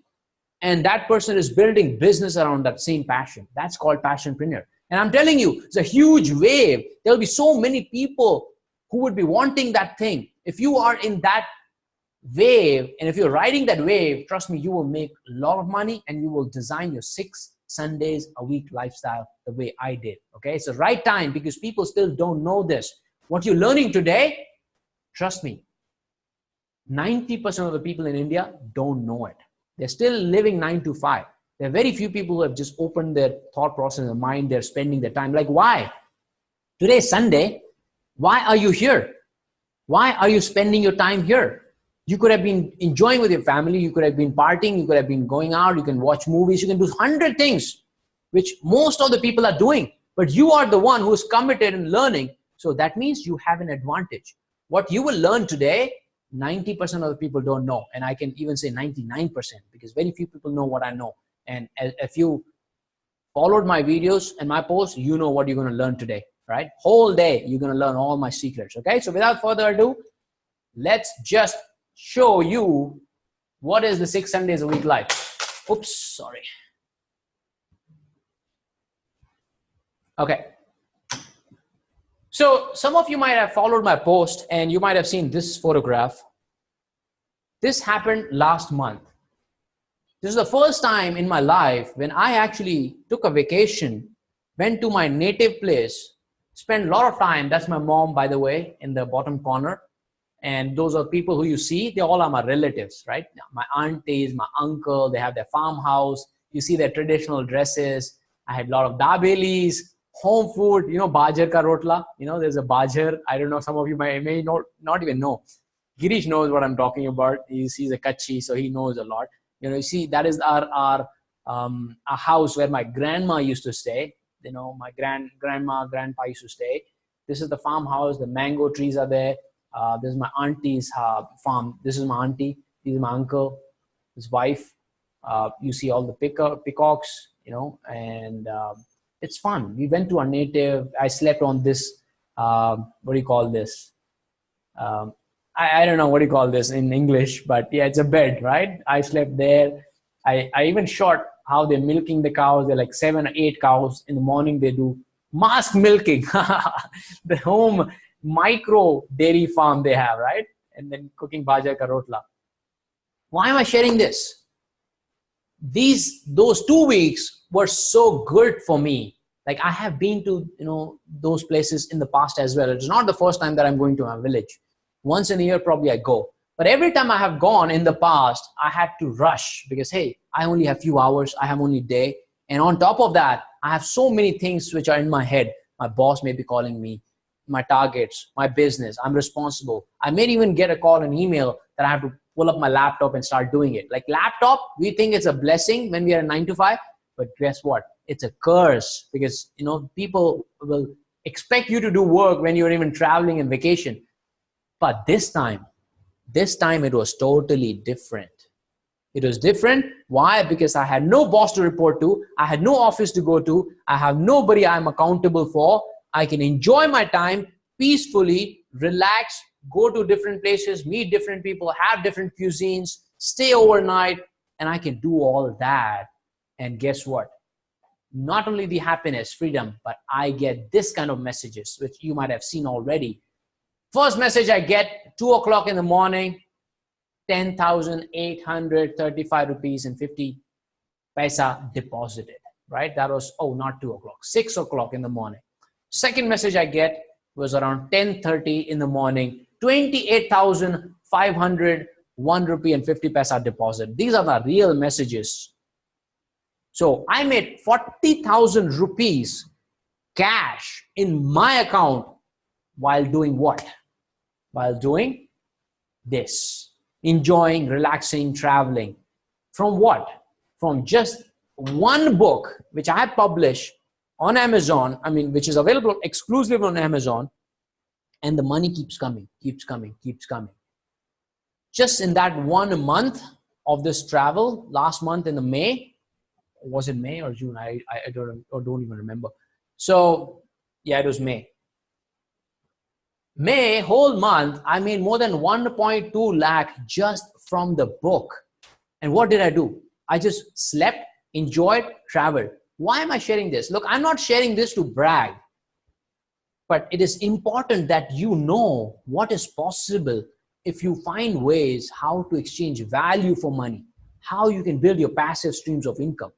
Speaker 1: and that person is building business around that same passion. That's called passionpreneur. And I'm telling you, it's a huge wave. There'll be so many people who would be wanting that thing. If you are in that wave, and if you're riding that wave, trust me, you will make a lot of money, and you will design your 6 Sundays a week lifestyle the way I did. Okay, it's the right time, because people still don't know this. What you're learning today, trust me, 90% of the people in India don't know it. They're still living 9 to 5. There are very few people who have just opened their thought process in their mind. They're spending their time. Like, why? Today is Sunday. Why are you here? Why are you spending your time here? You could have been enjoying with your family. You could have been partying. You could have been going out. You can watch movies. You can do 100 things, which most of the people are doing. But you are the one who is committed in learning. So that means you have an advantage. What you will learn today, 90% of the people don't know. And I can even say 99%, because very few people know what I know. And a few followed my videos and my posts, you know what you're going to learn today, right? Whole day, you're going to learn all my secrets, okay? So without further ado, let's just show you what is the 6 Sundays a week life. Oops, sorry. Okay. So some of you might have followed my post and you might have seen this photograph. This happened last month. This is the first time in my life when I actually took a vacation, went to my native place, spent a lot of time. That's my mom, by the way, in the bottom corner. And those are people who you see, they all are my relatives, right? My aunties, my uncle, they have their farmhouse. You see their traditional dresses. I had a lot of dabelis, home food, you know, bajar ka rotla. You know, there's a bajar. I don't know, some of you may not even know. Girish knows what I'm talking about. He's a Kutchi, so he knows a lot. You know, you see, that is our house where my grandma used to stay. You know, my grandma, grandpa used to stay. This is the farmhouse. The mango trees are there. This is my auntie's farm. This is my auntie. This is my uncle, his wife. You see all the peacocks, you know, and it's fun. We went to our native. I slept on this, what do you call this? I don't know what you call this in English, but yeah, it's a bed, right? I slept there. I even shot how they're milking the cows. They're like 7 or 8 cows. In the morning, they do mask milking. The home micro dairy farm they have, right? And then cooking bajar ka rotla. Why am I sharing this? Those 2 weeks were so good for me. Like I have been to, you know, those places in the past as well. It's not the first time that I'm going to my village. Once in a year, probably I go. But every time I have gone in the past, I had to rush because, hey, I only have few hours. I have only a day. And on top of that, I have so many things which are in my head. My boss may be calling me, my targets, my business. I'm responsible. I may even get a call and email that I have to pull up my laptop and start doing it. Like laptop, we think it's a blessing when we are 9 to 5. But guess what? It's a curse because, you know, people will expect you to do work when you're even traveling and vacation. But this time it was totally different. It was different. Why? Because I had no boss to report to. I had no office to go to. I have nobody I'm accountable for. I can enjoy my time peacefully, relax, go to different places, meet different people, have different cuisines, stay overnight, and I can do all that. And guess what? Not only the happiness, freedom, but I get this kind of messages, which you might have seen already. First message I get, 2 o'clock in the morning, 10,835 rupees and 50 paisa deposited, right? That was, oh, not 2 o'clock, 6 o'clock in the morning. Second message I get was around 10:30 in the morning, 28,501 rupee and 50 paisa deposit. These are the real messages. So I made 40,000 rupees cash in my account while doing what? While doing this, enjoying, relaxing, traveling. From what? From just one book, which I have published on Amazon, which is available exclusively on Amazon, and the money keeps coming, keeps coming, keeps coming. Just in that 1 month of this travel, last month in the May, was it May or June? I don't even remember. So yeah, it was May. May, whole month, I made more than 1.2 lakh just from the book. And what did I do? I just slept, enjoyed, traveled. Why am I sharing this? Look, I'm not sharing this to brag, but it is important that you know what is possible if you find ways how to exchange value for money, how you can build your passive streams of income.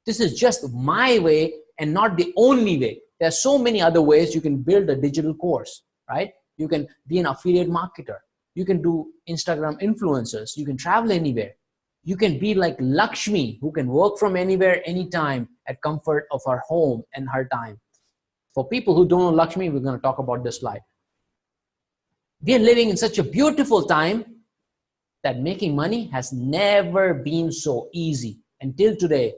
Speaker 1: This is just my way and not the only way. There are so many other ways you can build a digital course, right? You can be an affiliate marketer. You can do Instagram influencers. You can travel anywhere. You can be like Lakshmi, who can work from anywhere, anytime, at comfort of her home and her time. For people who don't know Lakshmi, we're going to talk about this slide. We are living in such a beautiful time that making money has never been so easy until today.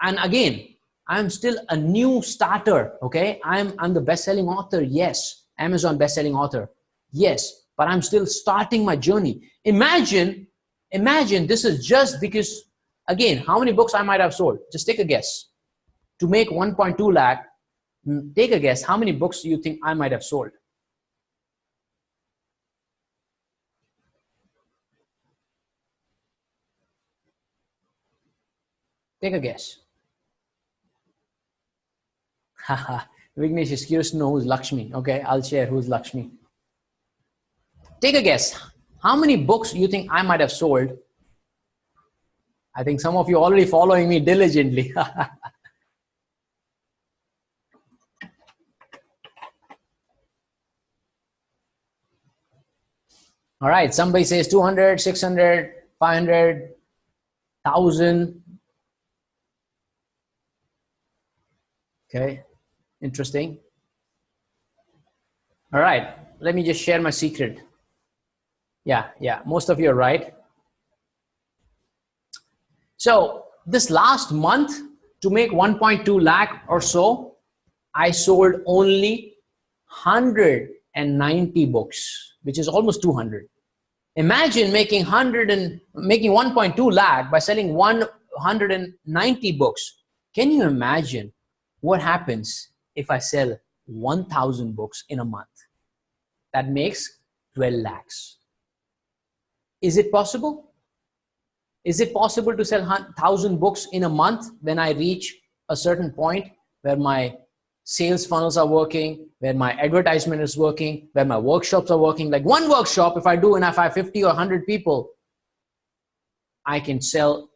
Speaker 1: And again, I'm still a new starter, okay? I'm the best-selling author, yes. Amazon best-selling author, yes. But I'm still starting my journey. Imagine this is just because Again, how many books I might have sold? Just take a guess. To make 1.2 lakh, take a guess. How many books do you think I might have sold? Take a guess. Haha, Vignesh is curious to know who's Lakshmi. Okay, I'll share who's Lakshmi. Take a guess. How many books do you think I might have sold? I think some of you are already following me diligently. All right, somebody says 200, 600, 500, 1,000. Okay, interesting. All right, let me just share my secret. Yeah, most of you are right. So this last month, to make 1.2 lakh or so, I sold only 190 books, which is almost 200. Imagine making 1.2 lakh by selling 190 books. Can you imagine what happens if I sell 1,000 books in a month? That makes 12 lakhs. Is it possible? Is it possible to sell 1,000 books in a month when I reach a certain point where my sales funnels are working, where my advertisement is working, where my workshops are working? Like one workshop, if I do and if I have 50 or 100 people, I can sell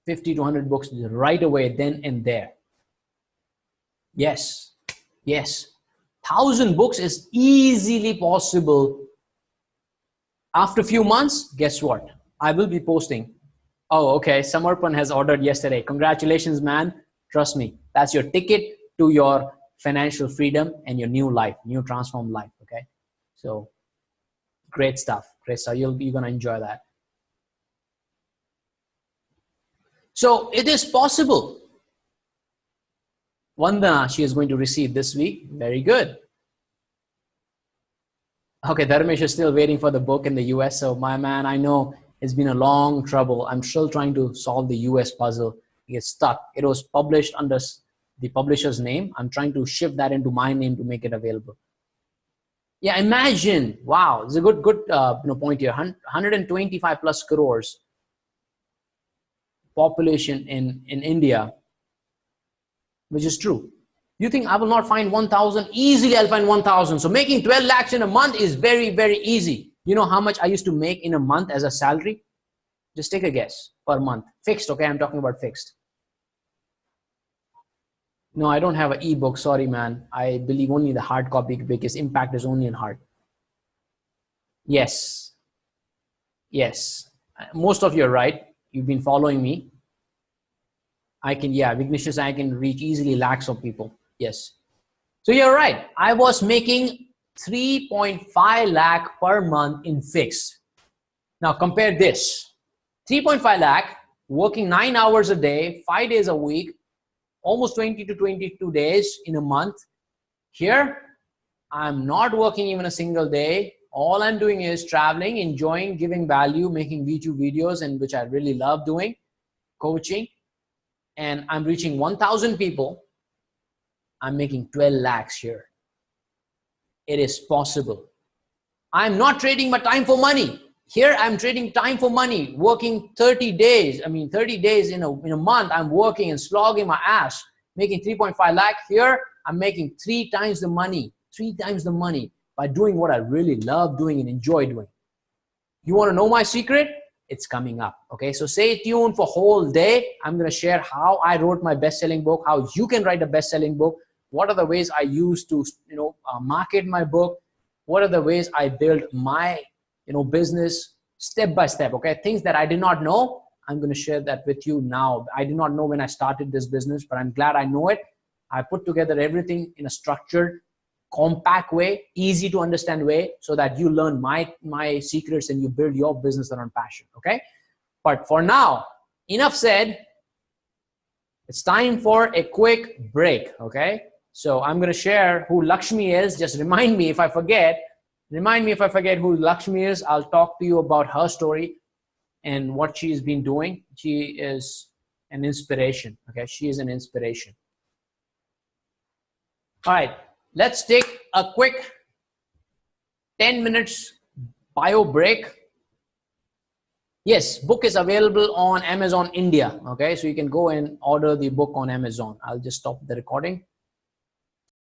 Speaker 1: 50 to 100 books right away, then and there. Yes. 1,000 books is easily possible. After a few months, guess what? I will be posting. Oh, okay. Samarpan has ordered yesterday. Congratulations, man. Trust me. That's your ticket to your financial freedom and your new life, new transformed life. Okay. So great stuff. You're going to enjoy that. So it is possible. Vandana, she is going to receive this week. Very good. Okay, Dharmesh is still waiting for the book in the US. So my man, I know it's been a long trouble. I'm still trying to solve the US puzzle. It's stuck. It was published under the publisher's name. I'm trying to shift that into my name to make it available. Yeah, imagine. Wow, it's a good point here. 125 plus crores population in India, which is true. You think I will not find 1,000? Easily I'll find 1,000. So making 12 lakhs in a month is very, very easy. You know how much I used to make in a month as a salary? Just take a guess per month. Fixed, okay? I'm talking about fixed. No, I don't have an ebook. Sorry, man. I believe only the hard copy because impact is only in hard. Yes. Most of you are right. You've been following me. Vignesh, I can reach easily lakhs of people. Yes. So you're right. I was making 3.5 lakh per month in fixed. Now compare this. 3.5 lakh, working 9 hours a day, 5 days a week, almost 20 to 22 days in a month. Here, I'm not working even a single day. All I'm doing is traveling, enjoying, giving value, making YouTube videos, and which I really love doing, coaching. And I'm reaching 1,000 people. I'm making 12 lakhs here. It is possible. I'm not trading my time for money. Here I'm trading time for money, working 30 days. 30 days in a month, I'm working and slogging my ass, making 3.5 lakh. Here, I'm making 3 times the money by doing what I really love doing and enjoy doing. You want to know my secret? It's coming up. Okay, so stay tuned for whole day. I'm going to share how I wrote my best-selling book, how you can write a best-selling book. What are the ways I use to, market my book? What are the ways I build my, business step by step? Okay, things that I did not know, I'm going to share that with you now. I did not know when I started this business, but I'm glad I know it. I put together everything in a structured, compact way, easy to understand way, so that you learn my secrets and you build your business around passion. Okay, but for now, enough said. It's time for a quick break. Okay, so I'm going to share who Lakshmi is. Just remind me if I forget who Lakshmi is. I'll talk to you about her story. and what she's been doing. She is an inspiration. Okay, she is an inspiration. All right, let's take a quick 10 minutes bio break. Yes, book is available on Amazon India. Okay, so you can go and order the book on Amazon. I'll just stop the recording.